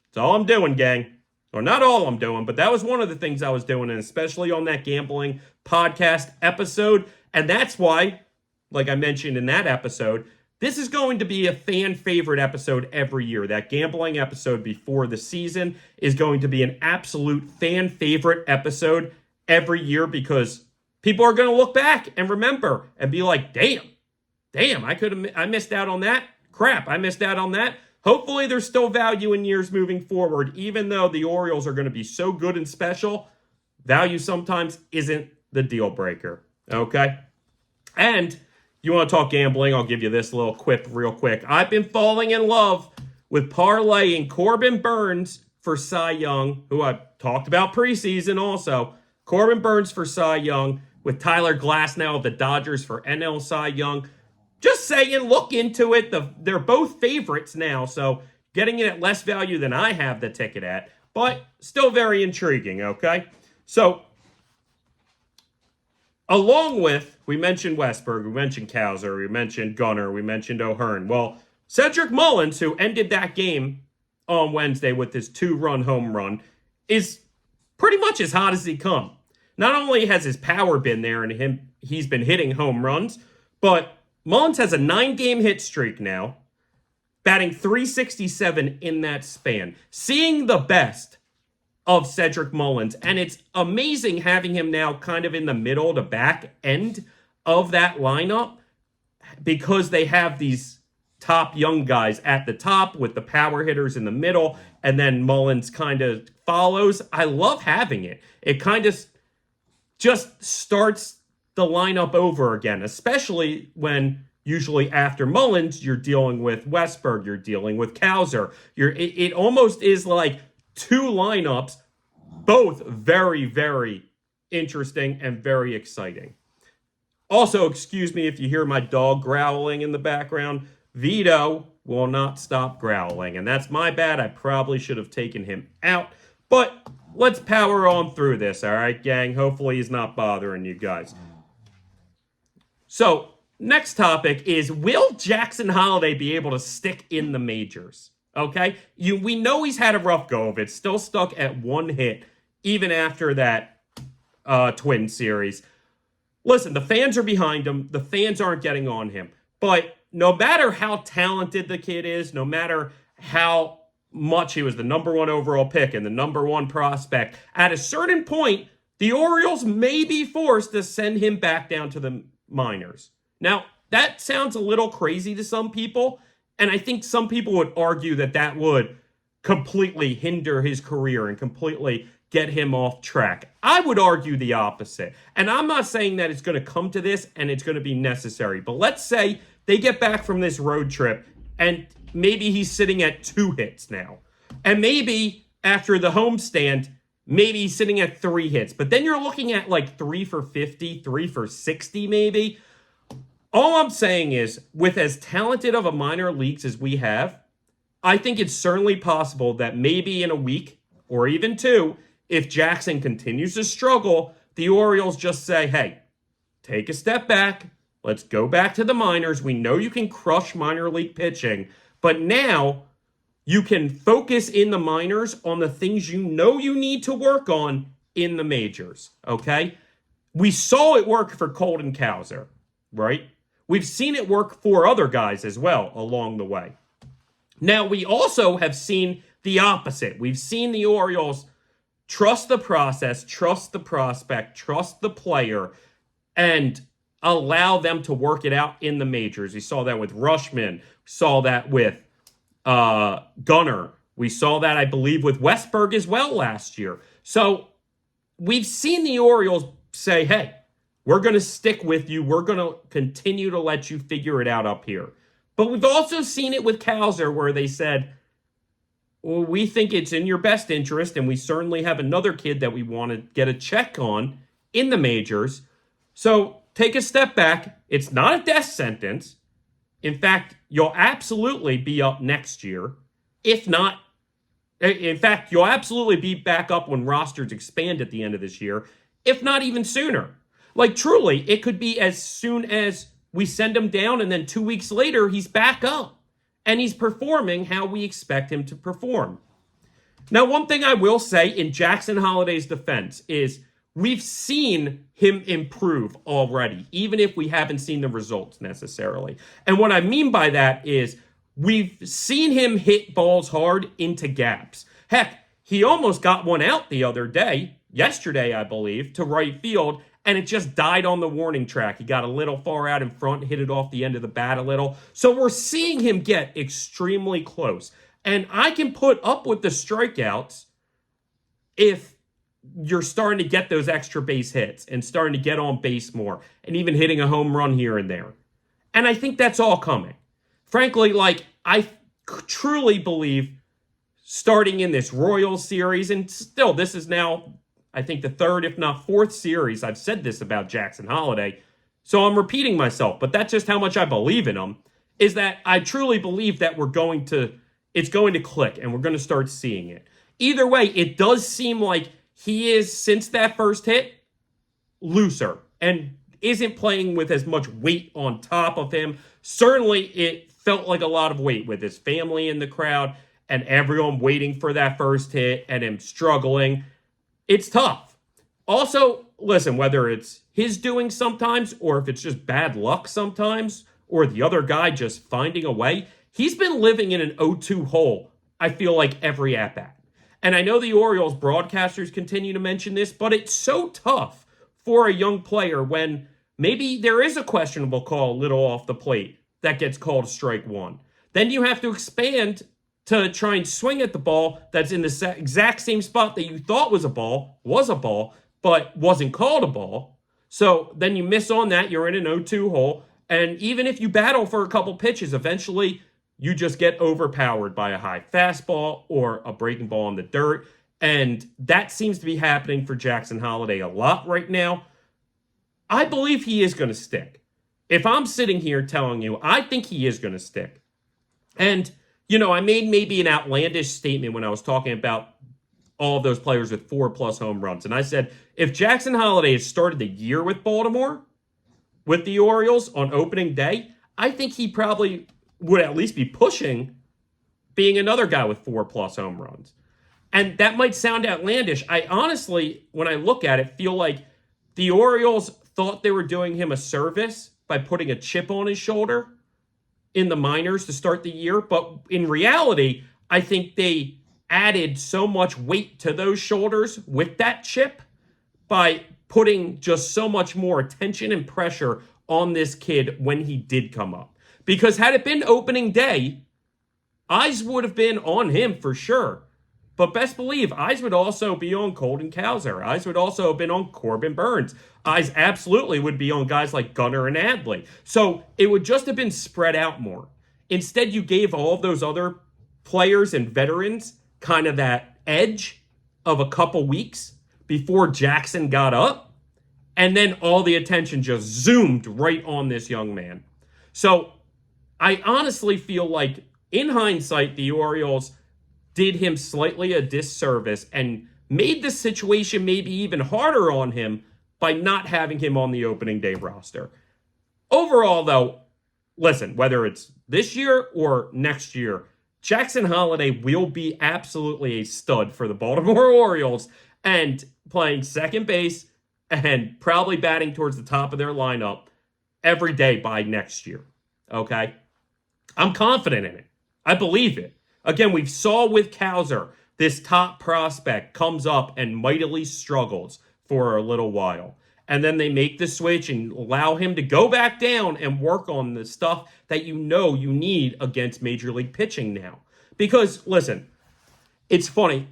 That's all I'm doing, gang. Or not all I'm doing, but that was one of the things I was doing, and especially on that gambling podcast episode. And that's why, like I mentioned in that episode, this is going to be a fan favorite episode every year. That gambling episode before the season is going to be an absolute fan favorite episode every year because people are going to look back and remember and be like, damn, I missed out on that. Crap, I missed out on that. Hopefully there's still value in years moving forward, even though the Orioles are going to be so good and special. Value sometimes isn't the deal breaker, okay? And you want to talk gambling, I'll give you this little quip real quick. I've been falling in love with parlaying Corbin Burnes for Cy Young, who I talked about preseason also. Corbin Burnes for Cy Young with Tyler Glasnow of the Dodgers for NL Cy Young. Just saying, look into it. They're both favorites now, so getting it at less value than I have the ticket at, but still very intriguing, okay? So, along with, we mentioned Westberg, we mentioned Cowser, we mentioned Gunnar, we mentioned O'Hearn. Well, Cedric Mullins, who ended that game on Wednesday with his 2-run home run, is pretty much as hot as he come. Not only has his power been there and he's been hitting home runs, but Mullins has a 9-game hit streak now, batting .367 in that span. Seeing the best of Cedric Mullins, and it's amazing having him now kind of in the middle to back end of that lineup because they have these top young guys at the top with the power hitters in the middle, and then Mullins kind of follows. I love having it. It kind of just starts the lineup over again, especially when usually after Mullins, you're dealing with Westberg, you're dealing with Cowser. It almost is like 2 lineups, both very, very interesting and very exciting. Also, excuse me if you hear my dog growling in the background. Vito will not stop growling, and that's my bad. I probably should have taken him out, but let's power on through this, all right, gang? Hopefully he's not bothering you guys. So, next topic is, will Jackson Holliday be able to stick in the majors? Okay? We know he's had a rough go of it. Still stuck at 1 hit, even after that Twin series. Listen, the fans are behind him. The fans aren't getting on him. But no matter how talented the kid is, no matter how much he was the number 1 overall pick and the number 1 prospect, at a certain point, the Orioles may be forced to send him back down to the minors. Now, that sounds a little crazy to some people, and I think some people would argue that that would completely hinder his career and completely get him off track. I would argue the opposite. And I'm not saying that it's going to come to this and it's going to be necessary, but let's say they get back from this road trip and maybe he's sitting at 2 hits now. And maybe after the homestand, maybe he's sitting at 3 hits. But then you're looking at like 3 for 50, 3 for 60 maybe. All I'm saying is, with as talented of a minor leagues as we have, I think it's certainly possible that maybe in a week or even 2, if Jackson continues to struggle, the Orioles just say, hey, take a step back. Let's go back to the minors. We know you can crush minor league pitching, but now you can focus in the minors on the things you know you need to work on in the majors, okay? We saw it work for Colton Cowser, right? We've seen it work for other guys as well along the way. Now, we also have seen the opposite. We've seen the Orioles trust the process, trust the prospect, trust the player, and allow them to work it out in the majors. We saw that with Rushman. We saw that with Gunnar. We saw that, I believe, with Westberg as well last year. So we've seen the Orioles say, hey, we're going to stick with you. We're going to continue to let you figure it out up here. But we've also seen it with Cowser where they said, well, we think it's in your best interest, and we certainly have another kid that we want to get a check on in the majors. So take a step back. It's not a death sentence. In fact, you'll absolutely be up next year. If not, in fact, you'll absolutely be back up when rosters expand at the end of this year, if not even sooner. Like, truly, it could be as soon as we send him down and then 2 weeks later, he's back up. And he's performing how we expect him to perform. Now, one thing I will say in Jackson Holliday's defense is we've seen him improve already, even if we haven't seen the results necessarily. And what I mean by that is we've seen him hit balls hard into gaps. Heck, he almost got one out the other day, yesterday, I believe, to right field, and it just died on the warning track. He got a little far out in front, hit it off the end of the bat a little. So we're seeing him get extremely close. And I can put up with the strikeouts if you're starting to get those extra base hits and starting to get on base more and even hitting a home run here and there. And I think that's all coming. Frankly, like, I truly believe starting in this Royals series, and still this is now, I think, the third, if not fourth series I've said this about Jackson Holliday, so I'm repeating myself, but that's just how much I believe in him, is that I truly believe that it's going to click and we're going to start seeing it. Either way, it does seem like he is, since that first hit, looser and isn't playing with as much weight on top of him. Certainly, it felt like a lot of weight with his family in the crowd and everyone waiting for that first hit and him struggling. It's tough. Also, listen, whether it's his doing sometimes or if it's just bad luck sometimes or the other guy just finding a way, he's been living in an 0-2 hole, I feel like, every at-bat. And I know the Orioles broadcasters continue to mention this, but it's so tough for a young player when maybe there is a questionable call a little off the plate that gets called strike one. Then you have to expand to try and swing at the ball that's in the exact same spot that you thought was a ball, but wasn't called a ball. So then you miss on that, you're in an 0-2 hole, and even if you battle for a couple pitches, eventually you just get overpowered by a high fastball or a breaking ball in the dirt. And that seems to be happening for Jackson Holliday a lot right now. I believe he is going to stick. If I'm sitting here telling you, I think he is going to stick. And, I made maybe an outlandish statement when I was talking about all of those players with 4+ home runs. And I said, if Jackson Holliday had started the year with Baltimore, with the Orioles on opening day, I think he probably would at least be pushing being another guy with 4+ home runs. And that might sound outlandish. I honestly, when I look at it, feel like the Orioles thought they were doing him a service by putting a chip on his shoulder in the minors to start the year. But in reality, I think they added so much weight to those shoulders with that chip by putting just so much more attention and pressure on this kid when he did come up. Because had it been opening day, eyes would have been on him for sure. But best believe, eyes would also be on Colton Cowser. Eyes would also have been on Corbin Burns. Eyes absolutely would be on guys like Gunnar and Adley. So it would just have been spread out more. Instead, you gave all of those other players and veterans kind of that edge of a couple weeks before Jackson got up. And then all the attention just zoomed right on this young man. So I honestly feel like, in hindsight, the Orioles did him slightly a disservice and made the situation maybe even harder on him by not having him on the opening day roster. Overall, though, listen, whether it's this year or next year, Jackson Holliday will be absolutely a stud for the Baltimore Orioles and playing second base and probably batting towards the top of their lineup every day by next year. Okay? I'm confident in it. I believe it. Again, we saw with Cowser, this top prospect comes up and mightily struggles for a little while. And then they make the switch and allow him to go back down and work on the stuff that you need against Major League pitching now. Because, listen, it's funny.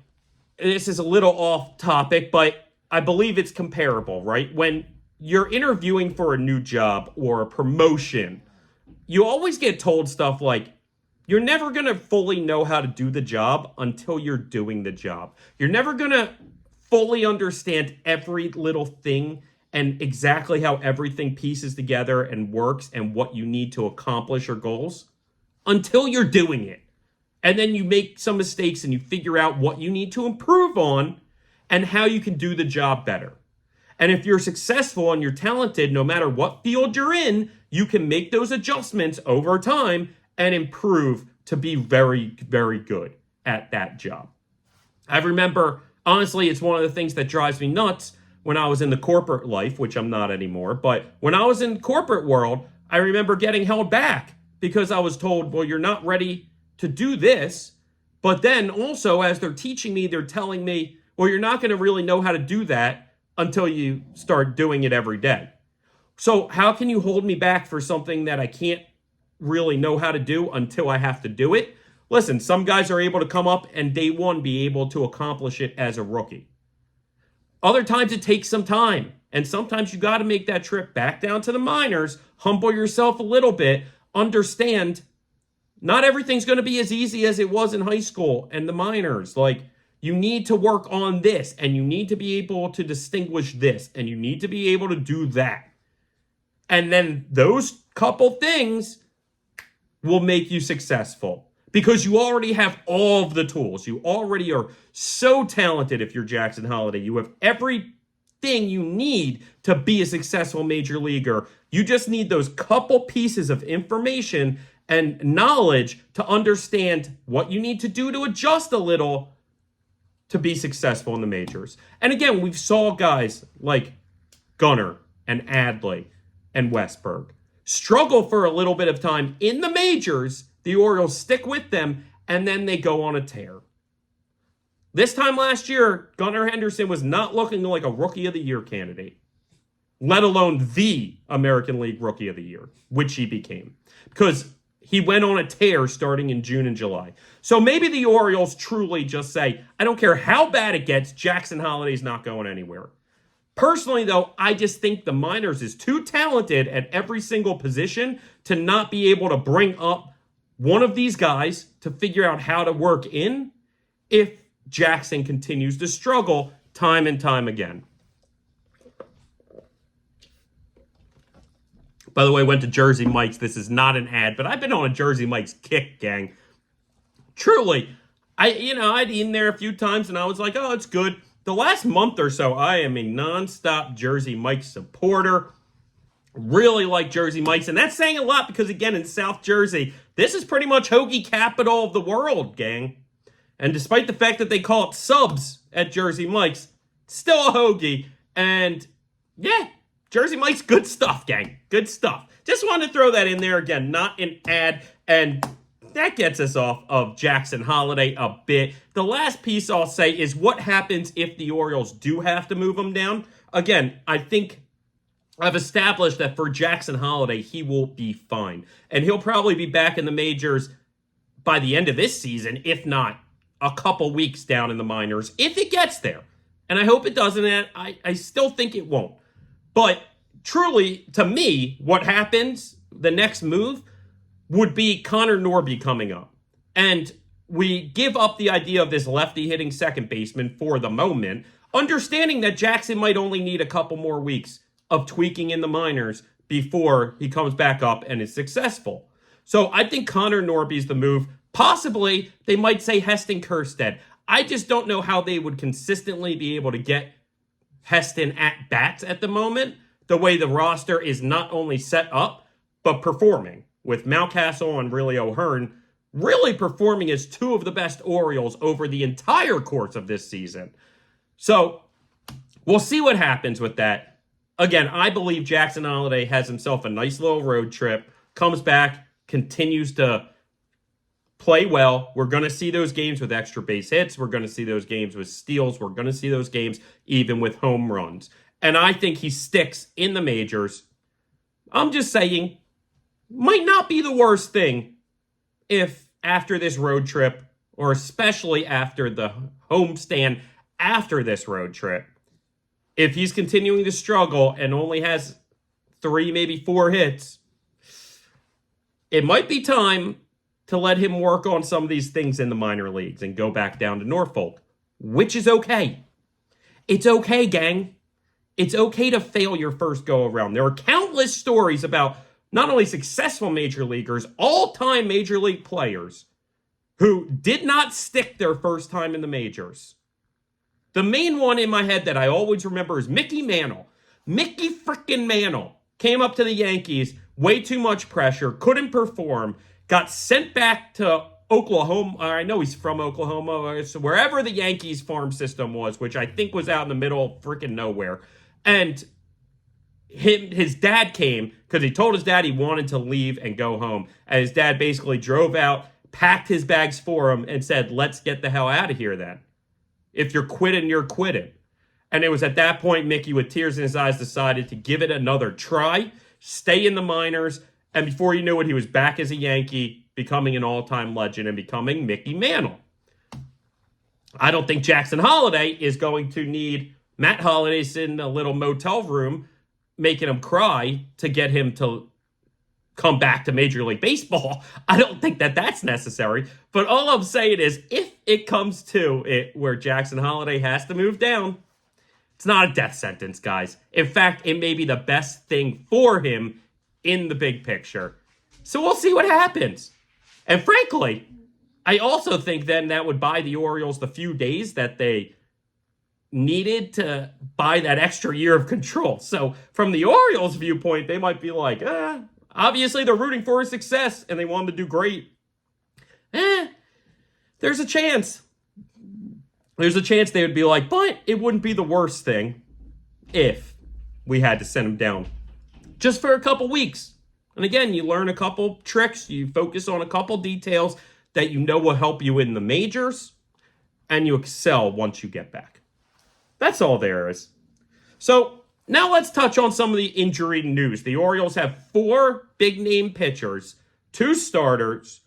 This is a little off topic, but I believe it's comparable, right? When you're interviewing for a new job or a promotion, you always get told stuff like, you're never going to fully know how to do the job until you're doing the job. You're never going to fully understand every little thing and exactly how everything pieces together and works and what you need to accomplish your goals until you're doing it. And then you make some mistakes and you figure out what you need to improve on and how you can do the job better. And if you're successful and you're talented, no matter what field you're in, you can make those adjustments over time and improve to be very, very good at that job. I remember, honestly, it's one of the things that drives me nuts when I was in the corporate life, which I'm not anymore. But when I was in the corporate world, I remember getting held back because I was told, well, you're not ready to do this. But then also, as they're teaching me, they're telling me, well, you're not going to really know how to do that until you start doing it every day. So how can you hold me back for something that I can't really know how to do until I have to do it? Listen, some guys are able to come up and day one be able to accomplish it as a rookie. Other times it takes some time. And sometimes you got to make that trip back down to the minors, humble yourself a little bit, understand not everything's going to be as easy as it was in high school and the minors. Like, you need to work on this, and you need to be able to distinguish this, and you need to be able to do that. And then those couple things will make you successful because you already have all of the tools. You already are so talented if you're Jackson Holliday. You have everything you need to be a successful major leaguer. You just need those couple pieces of information and knowledge to understand what you need to do to adjust a little to be successful in the majors. And again, we've saw guys like Gunnar and Adley and Westberg struggle for a little bit of time in the majors. The Orioles stick with them, and then they go on a tear. This time last year, Gunnar Henderson was not looking like a Rookie of the Year candidate, let alone the American League Rookie of the Year, which he became, because he went on a tear starting in June and July. So maybe the Orioles truly just say, I don't care how bad it gets, Jackson Holliday's not going anywhere. Personally, though, I just think the minors is too talented at every single position to not be able to bring up one of these guys to figure out how to work in if Jackson continues to struggle time and time again. By the way, I went to Jersey Mike's. This is not an ad, but I've been on a Jersey Mike's kick, gang. Truly, I'd eaten there a few times, and I was like, oh, it's good. The last month or so, I am a nonstop Jersey Mike's supporter. Really like Jersey Mike's, and that's saying a lot because, again, in South Jersey, this is pretty much hoagie capital of the world, gang. And despite the fact that they call it subs at Jersey Mike's, still a hoagie. And, yeah, Jersey Mike's good stuff, gang. Good stuff. Just wanted to throw that in there again, not an ad. And that gets us off of Jackson Holliday a bit. The last piece I'll say is what happens if the Orioles do have to move him down. Again, I think I've established that for Jackson Holliday, he will be fine. And he'll probably be back in the majors by the end of this season, if not a couple weeks down in the minors, if it gets there. And I hope it doesn't, and I still think it won't. But truly, to me, what happens, the next move, would be Connor Norby coming up. And we give up the idea of this lefty hitting second baseman for the moment, understanding that Jackson might only need a couple more weeks of tweaking in the minors before he comes back up and is successful. So I think Connor Norby's the move. Possibly, they might say Heston Kjerstad. I just don't know how they would consistently be able to get Heston at bats at the moment, the way the roster is not only set up, but performing, with Mountcastle and really O'Hearn really performing as two of the best Orioles over the entire course of this season. So we'll see what happens with that. Again, I believe Jackson Holliday has himself a nice little road trip, comes back, continues to play well. We're going to see those games with extra base hits. We're going to see those games with steals. We're going to see those games even with home runs. And I think he sticks in the majors. I'm just saying, might not be the worst thing if after this road trip, or especially after the homestand after this road trip, if he's continuing to struggle and only has 3, maybe 4 hits, it might be time to let him work on some of these things in the minor leagues and go back down to Norfolk, which is okay. It's okay, gang. It's okay to fail your first go-around. There are countless stories about not only successful major leaguers, all-time major league players who did not stick their first time in the majors. The main one in my head that I always remember is Mickey Mantle. Mickey frickin' Mantle came up to the Yankees, way too much pressure, couldn't perform, got sent back to Oklahoma. I know he's from Oklahoma, so wherever the Yankees farm system was, which I think was out in the middle of freaking nowhere. And his dad came because he told his dad he wanted to leave and go home. And his dad basically drove out, packed his bags for him, and said, let's get the hell out of here then. If you're quitting, you're quitting. And it was at that point Mickey, with tears in his eyes, decided to give it another try, stay in the minors, and before you knew it, he was back as a Yankee, becoming an all-time legend and becoming Mickey Mantle. I don't think Jackson Holliday is going to need Matt Holliday sitting in a little motel room making him cry to get him to come back to Major League Baseball. I don't think that that's necessary. But all I'm saying is, if it comes to it where Jackson Holliday has to move down, it's not a death sentence, guys. In fact, it may be the best thing for him in the big picture. So we'll see what happens. And frankly, I also think then that would buy the Orioles the few days that they needed to buy that extra year of control. So from the Orioles' viewpoint, they might be like, obviously they're rooting for his success and they want him to do great. There's a chance. There's a chance they would be like, but it wouldn't be the worst thing if we had to send him down just for a couple weeks. And again, you learn a couple tricks, you focus on a couple details that you know will help you in the majors, and you excel once you get back. That's all there is. So now let's touch on some of the injury news. The Orioles have 4 big-name pitchers, 3 starters,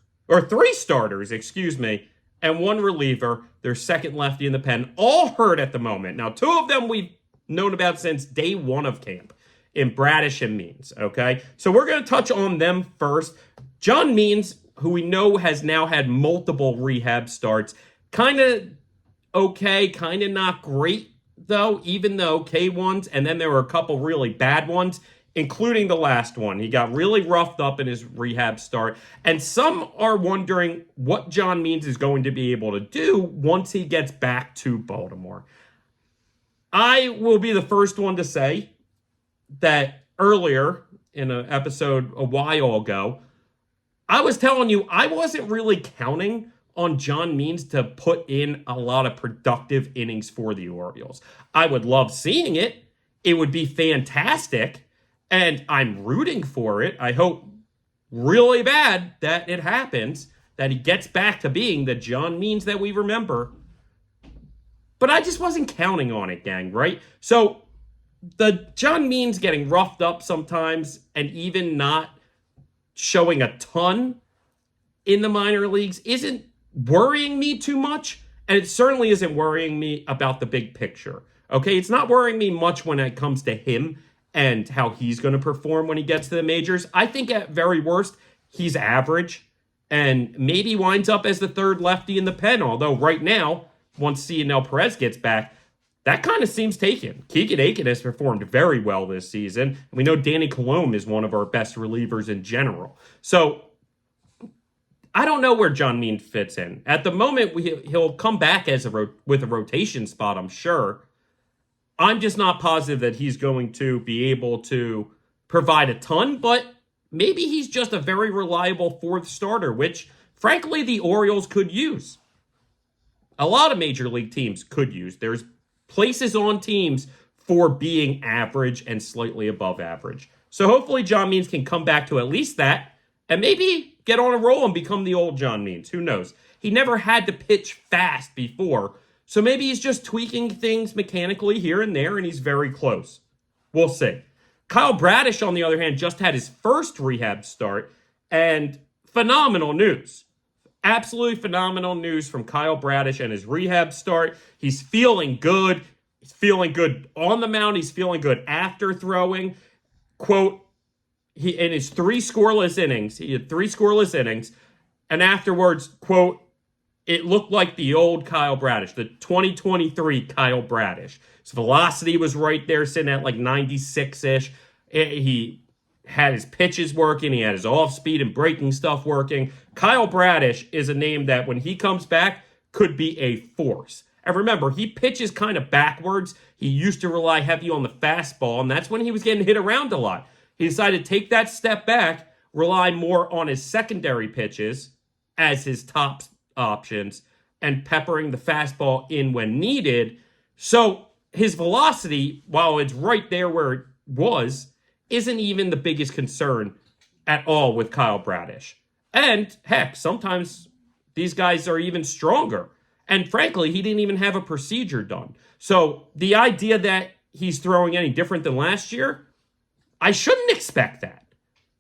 and 1 reliever, their second lefty in the pen, all hurt at the moment. Now, 2 of them we've known about since day 1 of camp, in Bradish and Means, okay? So we're going to touch on them first. John Means, who we know has now had multiple rehab starts, kind of okay, kind of not great, though, even though K1s, and then there were a couple really bad ones, including the last one. He got really roughed up in his rehab start, and some are wondering what John Means is going to be able to do once he gets back to Baltimore. I will be the first one to say that earlier in an episode a while ago, I was telling you I wasn't really counting on John Means to put in a lot of productive innings for the Orioles. I would love seeing it. It would be fantastic. And I'm rooting for it. I hope really bad that it happens, that he gets back to being the John Means that we remember. But I just wasn't counting on it, gang, right? So the John Means getting roughed up sometimes and even not showing a ton in the minor leagues isn't worrying me too much. And it certainly isn't worrying me about the big picture. Okay, it's not worrying me much when it comes to him and how he's going to perform when he gets to the majors. I think at very worst, he's average and maybe winds up as the 3rd lefty in the pen. Although right now, once Cionel Perez gets back, that kind of seems taken. Keegan Aiken has performed very well this season. And we know Danny Colomé is one of our best relievers in general. So I don't know where John Means fits in. At the moment, he'll come back as with a rotation spot, I'm sure. I'm just not positive that he's going to be able to provide a ton, but maybe he's just a very reliable 4th starter, which, frankly, the Orioles could use. A lot of major league teams could use. There's places on teams for being average and slightly above average. So hopefully John Means can come back to at least that and maybe get on a roll and become the old John Means. Who knows? He never had to pitch fast before, so maybe he's just tweaking things mechanically here and there, and he's very close. We'll see. Kyle Bradish, on the other hand, just had his first rehab start, and phenomenal news. Absolutely phenomenal news from Kyle Bradish and his rehab start. He's feeling good. He's feeling good on the mound. He's feeling good after throwing. Quote, he in his 3 scoreless innings, he had 3 scoreless innings, and afterwards, quote, it looked like the old Kyle Bradish, the 2023 Kyle Bradish. His velocity was right there, sitting at like 96-ish. He had his pitches working. He had his off-speed and breaking stuff working. Kyle Bradish is a name that, when he comes back, could be a force. And remember, he pitches kind of backwards. He used to rely heavy on the fastball, and that's when he was getting hit around a lot. He decided to take that step back, rely more on his secondary pitches as his top options, and peppering the fastball in when needed. So his velocity, while it's right there where it was, isn't even the biggest concern at all with Kyle Bradish. And heck, sometimes these guys are even stronger. And frankly, he didn't even have a procedure done. So the idea that he's throwing any different than last year, I shouldn't expect that.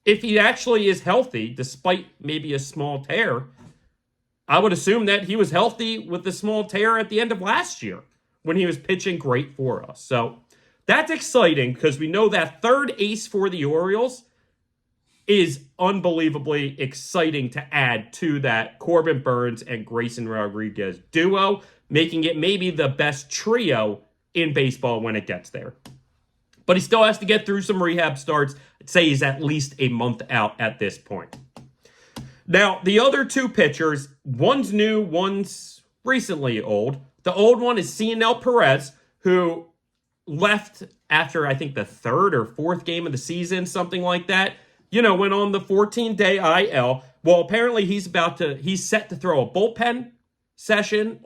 If he actually is healthy, despite maybe a small tear, I would assume that he was healthy with the small tear at the end of last year when he was pitching great for us. So that's exciting because we know that third ace for the Orioles is unbelievably exciting to add to that Corbin Burnes and Grayson Rodriguez duo, making it maybe the best trio in baseball when it gets there. But he still has to get through some rehab starts. I'd say he's at least a month out at this point. Now, the other two pitchers, one's new, one's recently old. The old one is Cionel Perez, who left after, I think, the third or fourth game of the season, something like that. Went on the 14-day IL. Well, apparently he's set to throw a bullpen session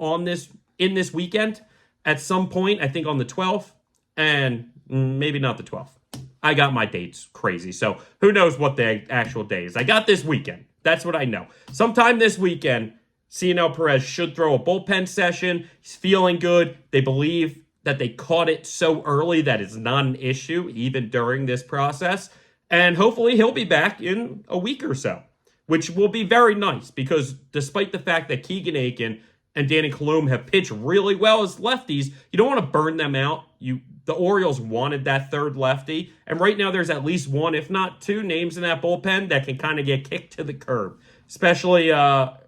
in this weekend at some point, I think on the 12th, and maybe not the 12th. I got my dates crazy, so who knows what the actual day is. I got this weekend. That's what I know. Sometime this weekend, Cionel Perez should throw a bullpen session. He's feeling good. They believe that they caught it so early that it's not an issue, even during this process. And hopefully he'll be back in a week or so, which will be very nice because despite the fact that Keegan Aiken and Danny Kalum have pitched really well as lefties, you don't want to burn them out. The Orioles wanted that third lefty, and right now there's at least one, if not two, names in that bullpen that can kind of get kicked to the curb, especially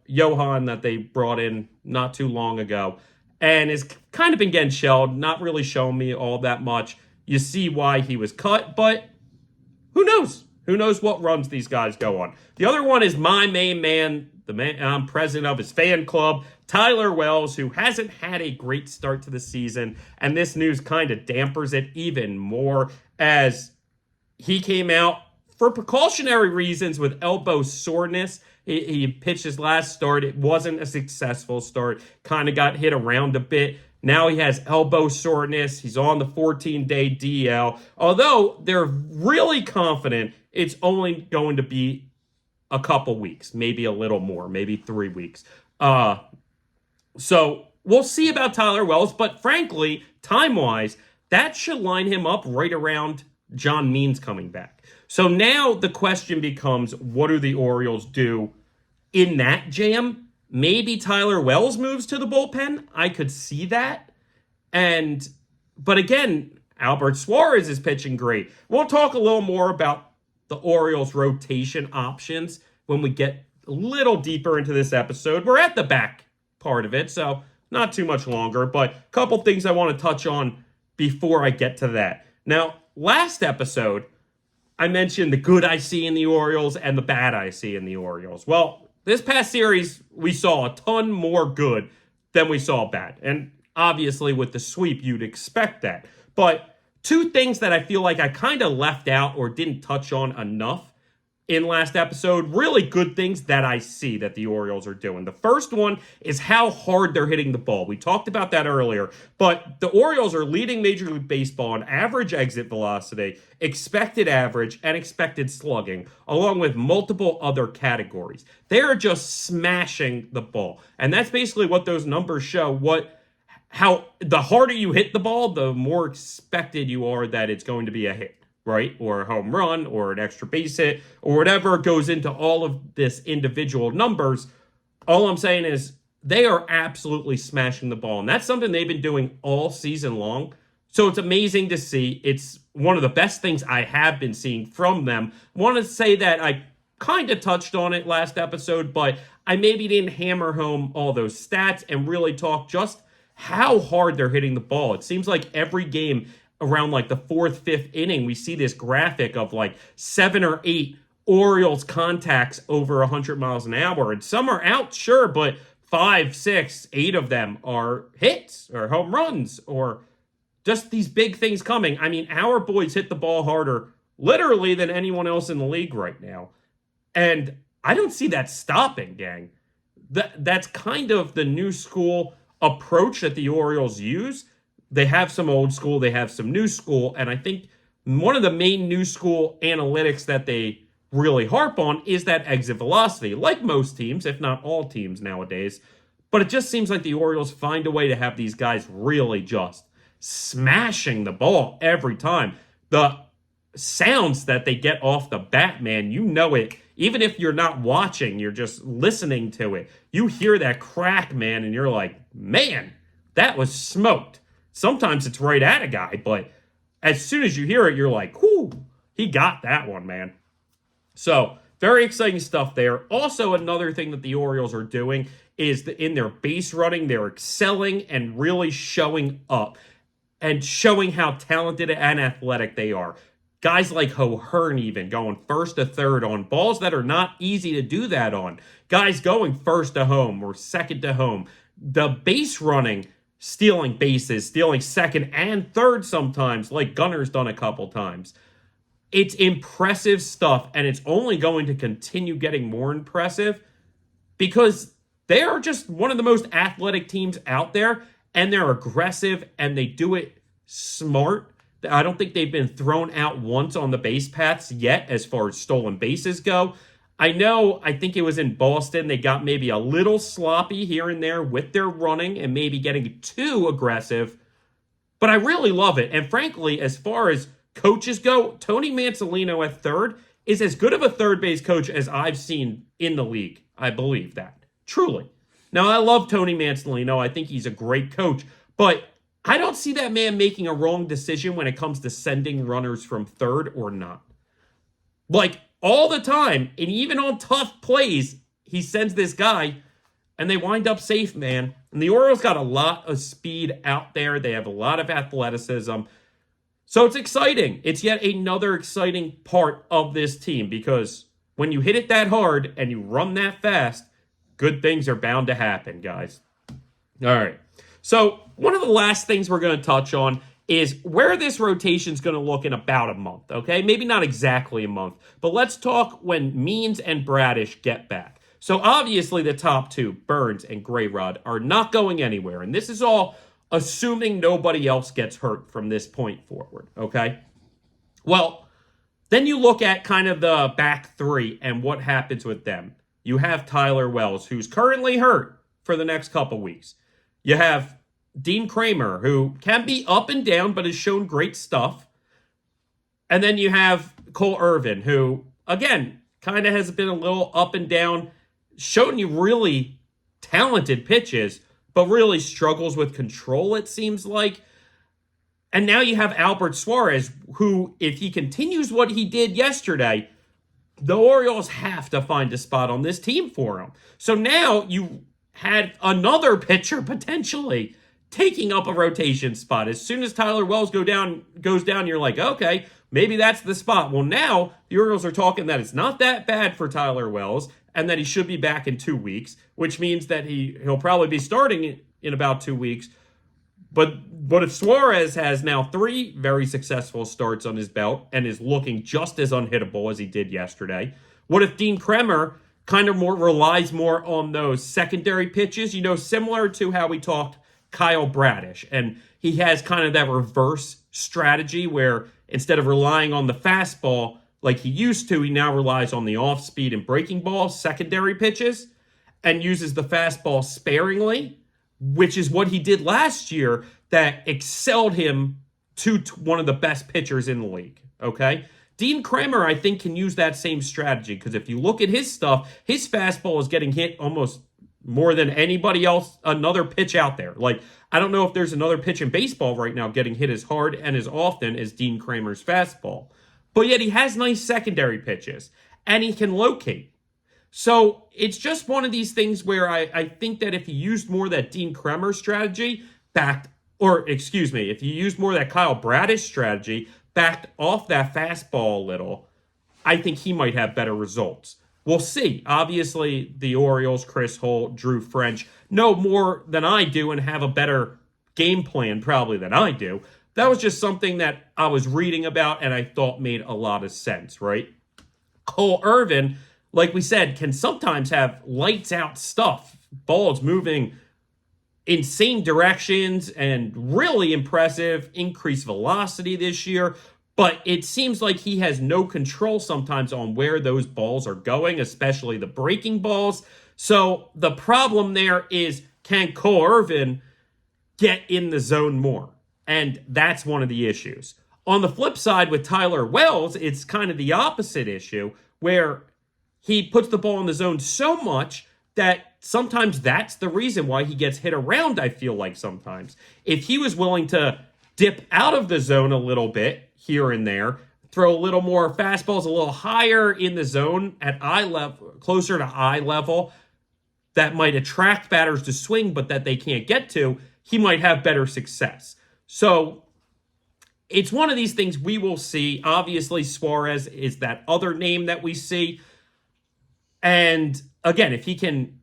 Johan that they brought in not too long ago and has kind of been getting shelled, not really showing me all that much. You see why he was cut, but who knows? Who knows what runs these guys go on? The other one is my main man, the man I'm president of his fan club, Tyler Wells, who hasn't had a great start to the season, and this news kind of dampers it even more as he came out for precautionary reasons with elbow soreness. He pitched his last start. It wasn't a successful start. Kind of got hit around a bit. Now he has elbow soreness. He's on the 14-day DL. Although they're really confident it's only going to be a couple weeks, maybe a little more, maybe 3 weeks. So we'll see about Tyler Wells, but frankly, time-wise, that should line him up right around John Means coming back. So now the question becomes, what do the Orioles do in that jam? Maybe Tyler Wells moves to the bullpen. I could see that. But again, Albert Suarez is pitching great. We'll talk a little more about the Orioles rotation options when we get a little deeper into this episode. We're at the back part of it, so not too much longer, but a couple things I want to touch on before I get to that. Now, last episode, I mentioned the good I see in the Orioles and the bad I see in the Orioles. Well, this past series, we saw a ton more good than we saw bad. And obviously, with the sweep, you'd expect that. But two things that I feel like I kind of left out or didn't touch on enough in last episode, really good things that I see that the Orioles are doing. The first one is how hard they're hitting the ball. We talked about that earlier, but the Orioles are leading Major League Baseball on average exit velocity, expected average, and expected slugging, along with multiple other categories. They're just smashing the ball. And that's basically what those numbers show. How the harder you hit the ball, the more expected you are that it's going to be a hit, right? Or a home run, or an extra base hit, or whatever goes into all of this individual numbers. All I'm saying is they are absolutely smashing the ball. And that's something they've been doing all season long. So it's amazing to see. It's one of the best things I have been seeing from them. I want to say that I kind of touched on it last episode, but I maybe didn't hammer home all those stats and really talk just how hard they're hitting the ball. It seems like every game around like the fourth, fifth inning, we see this graphic of like 7 or 8 Orioles contacts over 100 miles an hour. And some are out, sure, but 5, 6, 8 of them are hits or home runs or just these big things coming. I mean, our boys hit the ball harder literally than anyone else in the league right now. And I don't see that stopping, gang. That's kind of the new school approach that the Orioles use. They have some old school, they have some new school, and I think one of the main new school analytics that they really harp on is that exit velocity, like most teams, if not all teams nowadays. But it just seems like the Orioles find a way to have these guys really just smashing the ball every time. The sounds that they get off the bat, man, you know it. Even if you're not watching, you're just listening to it. You hear that crack, man, and you're like, man, that was smoked. Sometimes it's right at a guy, but as soon as you hear it, you're like, whoo, he got that one, man. So, very exciting stuff there. Also, another thing that the Orioles are doing is that in their base running, they're excelling and really showing up and showing how talented and athletic they are. Guys like Homerun even going first to third on balls that are not easy to do that on. Guys going first to home or second to home. The base running, stealing bases, stealing second and third sometimes, like Gunner's done a couple times. It's impressive stuff, and it's only going to continue getting more impressive because they are just one of the most athletic teams out there, and they're aggressive, and they do it smart. I don't think they've been thrown out once on the base paths yet as far as stolen bases go. I think it was in Boston, they got maybe a little sloppy here and there with their running and maybe getting too aggressive, but I really love it. And frankly, as far as coaches go, Tony Mansolino at third is as good of a third base coach as I've seen in the league. I believe that, truly. Now, I love Tony Mansolino. I think he's a great coach, but I don't see that man making a wrong decision when it comes to sending runners from third or not. Like, all the time, and even on tough plays, he sends this guy, and they wind up safe, man. And the Orioles got a lot of speed out there. They have a lot of athleticism. So it's exciting. It's yet another exciting part of this team because when you hit it that hard and you run that fast, good things are bound to happen, guys. All right. So one of the last things we're going to touch on is where this rotation is going to look in about a month, okay? Maybe not exactly a month, but let's talk when Means and Bradish get back. So obviously the top two, Burns and Grayrod, are not going anywhere, and this is all assuming nobody else gets hurt from this point forward, okay? Well, then you look at kind of the back three and what happens with them. You have Tyler Wells, who's currently hurt for the next couple weeks. You have Dean Kramer, who can be up and down, but has shown great stuff. And then you have Cole Irvin, who, again, kind of has been a little up and down, shown you really talented pitches, but really struggles with control, it seems like. And now you have Albert Suarez, who, if he continues what he did yesterday, the Orioles have to find a spot on this team for him. So now you had another pitcher potentially taking up a rotation spot. As soon as Tyler Wells goes down, you're like, okay, maybe that's the spot. Well, now the Orioles are talking that it's not that bad for Tyler Wells and that he should be back in 2 weeks, which means that he'll probably be starting in about 2 weeks. But if Suarez has now 3 very successful starts on his belt and is looking just as unhittable as he did yesterday, what if Dean Kremer kind of relies more on those secondary pitches, similar to how we talked Kyle Bradish, and he has kind of that reverse strategy where instead of relying on the fastball like he used to, he now relies on the off-speed and breaking ball secondary pitches and uses the fastball sparingly, which is what he did last year that excelled him to one of the best pitchers in the league, okay? Dean Kramer, I think, can use that same strategy because if you look at his stuff, his fastball is getting hit almost more than anybody else, another pitch out there. Like, I don't know if there's another pitch in baseball right now getting hit as hard and as often as Dean Kramer's fastball. But yet he has nice secondary pitches, and he can locate. So it's just one of these things where I think that if you used more of that Dean Kramer strategy, if you used more of that Kyle Bradish strategy, backed off that fastball a little, I think he might have better results. we'll see. Obviously, the Orioles, Chris Holt, Drew French, know more than I do and have a better game plan probably than I do. That was just something that I was reading about and I thought made a lot of sense, right? Cole Irvin, like we said, can sometimes have lights out stuff, balls moving insane directions and really impressive increased velocity this year. But it seems like he has no control sometimes on where those balls are going, especially the breaking balls. So the problem there is, can Cole Irvin get in the zone more? And that's one of the issues. On the flip side with Tyler Wells, it's kind of the opposite issue where he puts the ball in the zone so much that sometimes that's the reason why he gets hit around, I feel like sometimes. If he was willing to dip out of the zone a little bit here and there, throw a little more fastballs a little higher in the zone at eye level, closer to eye level, that might attract batters to swing but that they can't get to, he might have better success. So it's one of these things we will see. Obviously, Suarez is that other name that we see. And again, if he can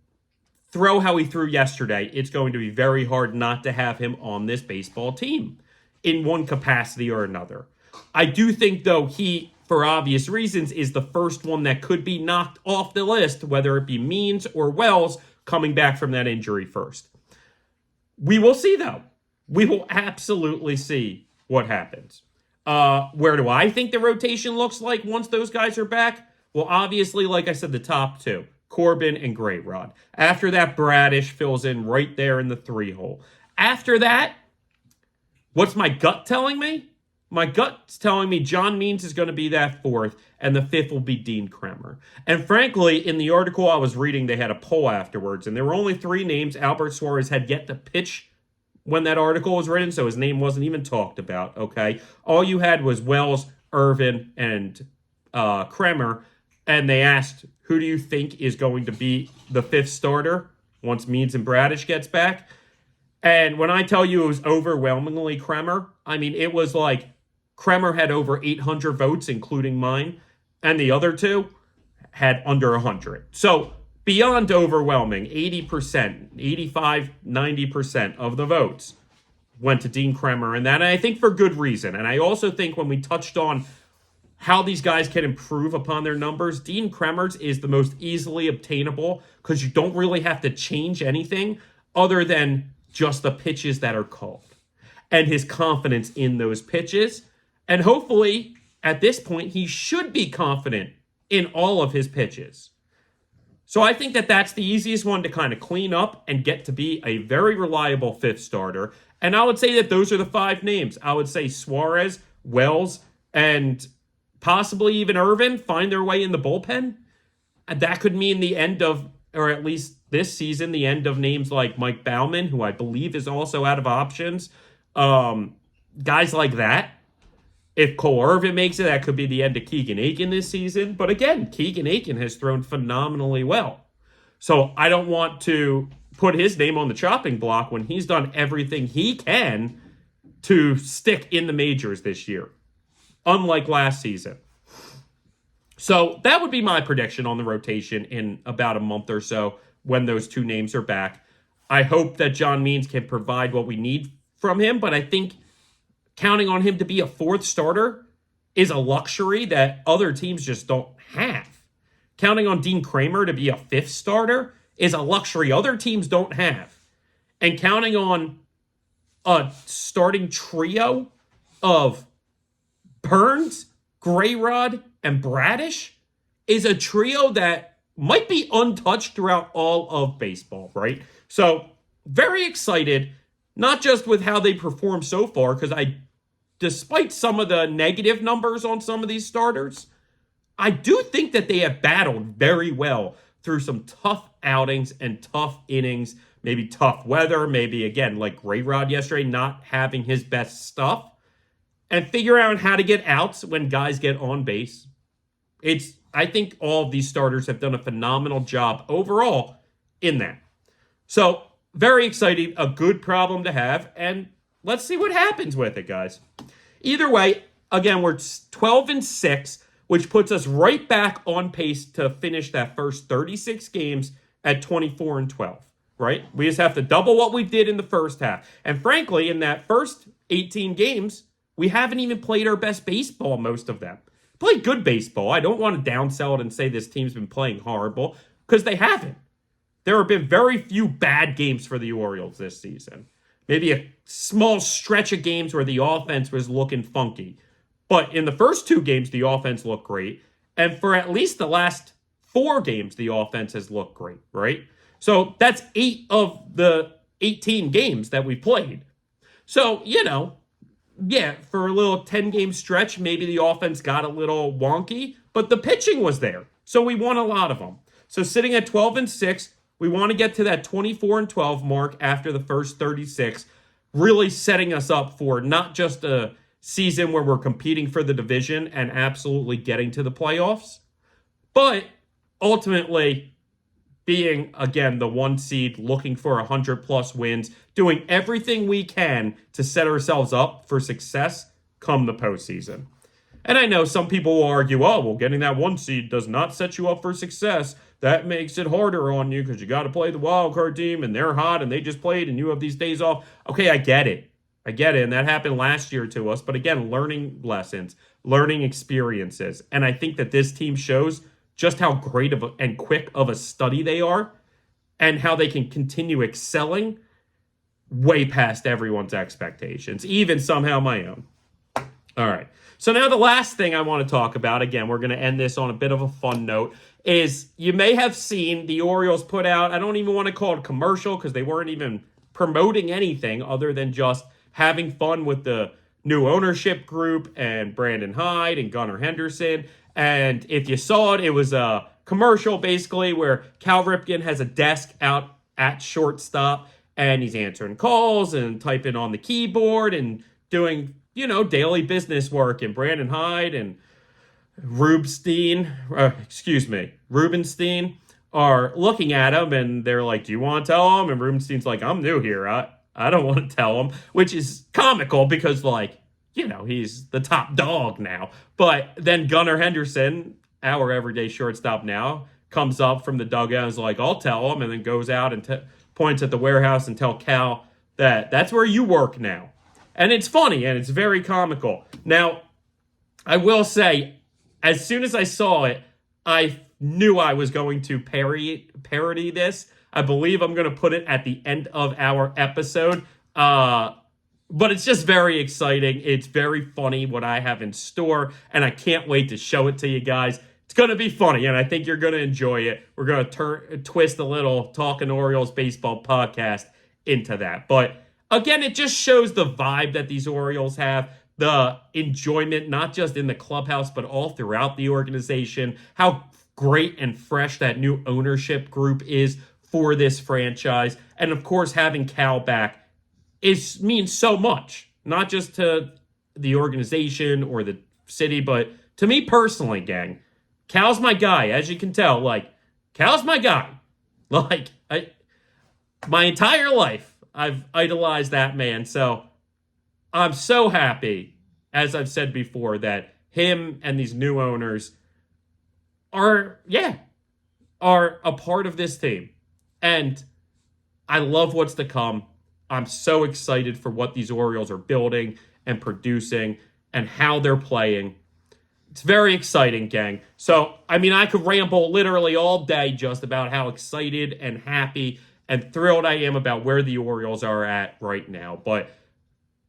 throw how he threw yesterday, it's going to be very hard not to have him on this baseball team in one capacity or another. I do think, though, he, for obvious reasons, is the first one that could be knocked off the list, whether it be Means or Wells coming back from that injury first. We will see, though. We will absolutely see what happens. Where do I think the rotation looks like once those guys are back? Well, obviously, like I said, the top two, Corbin and Greyrod. After that, Bradish fills in right there in the 3-hole. After that, what's my gut telling me? My gut's telling me John Means is going to be that 4th, and the 5th will be Dean Kremer. And frankly, in the article I was reading, they had a poll afterwards, and there were only 3 names. Albert Suarez had yet to pitch when that article was written, so his name wasn't even talked about, okay? All you had was Wells, Irvin, and Kremer, and they asked, who do you think is going to be the 5th starter once Means and Bradish gets back? And when I tell you it was overwhelmingly Kremer, I mean, it was like Kremer had over 800 votes, including mine, and the other two had under 100. So beyond overwhelming, 80%, 85, 90% of the votes went to Dean Kremer, and that, I think, for good reason. And I also think when we touched on how these guys can improve upon their numbers, Dean Kremer's is the most easily obtainable because you don't really have to change anything other than just the pitches that are called and his confidence in those pitches. And hopefully, at this point, he should be confident in all of his pitches. So I think that that's the easiest one to kind of clean up and get to be a very reliable 5th starter. And I would say that those are the 5 names. I would say Suarez, Wells, and possibly even Irvin find their way in the bullpen. And that could mean the end of, or at least this season, the end of names like Mike Baumann, who I believe is also out of options. Guys like that. If Cole Irvin makes it, that could be the end of Keegan Aiken this season. But again, Keegan Aiken has thrown phenomenally well. So I don't want to put his name on the chopping block when he's done everything he can to stick in the majors this year, unlike last season. So that would be my prediction on the rotation in about a month or so when those 2 names are back. I hope that John Means can provide what we need from him, but I think counting on him to be a 4th starter is a luxury that other teams just don't have. Counting on Dean Kremer to be a 5th starter is a luxury other teams don't have. And counting on a starting trio of Burns, Greyrod, and Bradish is a trio that might be untouched throughout all of baseball, right? So very excited, not just with how they perform so far, because despite some of the negative numbers on some of these starters, I do think that they have battled very well through some tough outings and tough innings, maybe tough weather, maybe, again, like Greyrod yesterday, not having his best stuff, and figure out how to get outs when guys get on base. I think all of these starters have done a phenomenal job overall in that. So, very exciting, a good problem to have, and let's see what happens with it, guys. Either way, again, we're 12-6. which puts us right back on pace to finish that first 36 games at 24-12, right? We just have to double what we did in the first half. And frankly, in that first 18 games, we haven't even played our best baseball, most of them. Played good baseball. I don't want to downsell it and say this team's been playing horrible, because they haven't. There have been very few bad games for the Orioles this season. Maybe a small stretch of games where the offense was looking funky. But in the first 2 games, the offense looked great. And for at least the last 4 games, the offense has looked great, right? So that's 8 of the 18 games that we played. So, yeah, for a little 10-game stretch, maybe the offense got a little wonky, but the pitching was there. So we won a lot of them. So sitting at 12-6, we want to get to that 24-12 mark after the first 36, really setting us up for not just a season where we're competing for the division and absolutely getting to the playoffs, but ultimately being, again, the 1 seed, looking for 100-plus wins, doing everything we can to set ourselves up for success come the postseason. And I know some people will argue, oh, well, getting that 1 seed does not set you up for success. That makes it harder on you because you got to play the wild card team and they're hot and they just played and you have these days off. Okay, I get it. And that happened last year to us. But again, learning lessons, learning experiences. And I think that this team shows just how great and quick of a study they are and how they can continue excelling way past everyone's expectations, even somehow my own. All right. So now the last thing I want to talk about, again, we're going to end this on a bit of a fun note, is you may have seen the Orioles put out, I don't even want to call it a commercial because they weren't even promoting anything other than just having fun with the new ownership group and Brandon Hyde and Gunnar Henderson. And if you saw it, it was a commercial basically where Cal Ripken has a desk out at shortstop and he's answering calls and typing on the keyboard and doing, daily business work. And Brandon Hyde and Rubenstein are looking at him and they're like, do you want to tell him? And Rubenstein's like, I'm new here. I don't want to tell him, which is comical because he's the top dog now. But then Gunnar Henderson, our everyday shortstop now, comes up from the dugout and is like, I'll tell him, and then goes out and points at the warehouse and tell Cal that that's where you work now. And it's funny and it's very comical. Now, I will say, as soon as I saw it, I knew I was going to parody this. I believe I'm going to put it at the end of our episode. But it's just very exciting. It's very funny what I have in store, and I can't wait to show it to you guys. It's going to be funny, and I think you're going to enjoy it. We're going to twist a little Talkin Orioles baseball podcast into that. But again, it just shows the vibe that these Orioles have, the enjoyment, not just in the clubhouse, but all throughout the organization, how great and fresh that new ownership group is for this franchise. And of course, having Cal back means so much, not just to the organization or the city, but to me personally, gang. Cal's my guy, as you can tell. Cal's my guy. My entire life, I've idolized that man. So I'm so happy, as I've said before, that him and these new owners are a part of this team. And I love what's to come. I'm so excited for what these Orioles are building and producing and how they're playing. It's very exciting, gang. So, I could ramble literally all day just about how excited and happy and thrilled I am about where the Orioles are at right now. But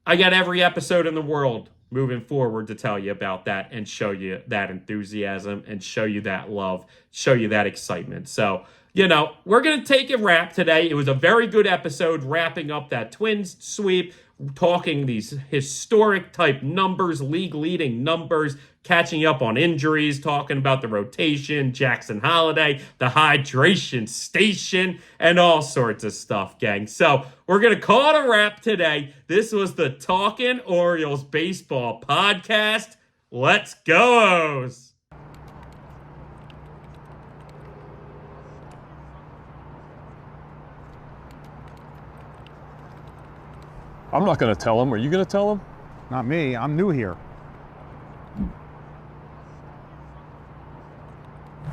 I got every episode in the world moving forward to tell you about that and show you that enthusiasm and show you that love, show you that excitement. So, we're going to take a wrap today. It was a very good episode wrapping up that Twins sweep, talking these historic type numbers, league leading numbers, catching up on injuries, talking about the rotation, Jackson Holliday, the hydration station, and all sorts of stuff, gang. So we're going to call it a wrap today. This was the Talkin Orioles Baseball Podcast. Let's go! I'm not going to tell him. Are you going to tell him? Not me. I'm new here.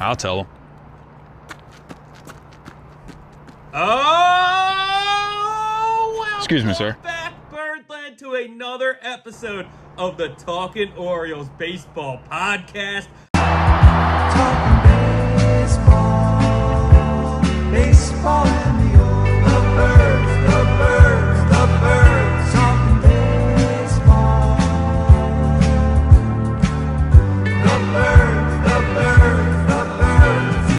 I'll tell him. Oh, welcome Excuse me, sir. back, Birdland, to another episode of the Talkin Orioles baseball podcast. Talkin'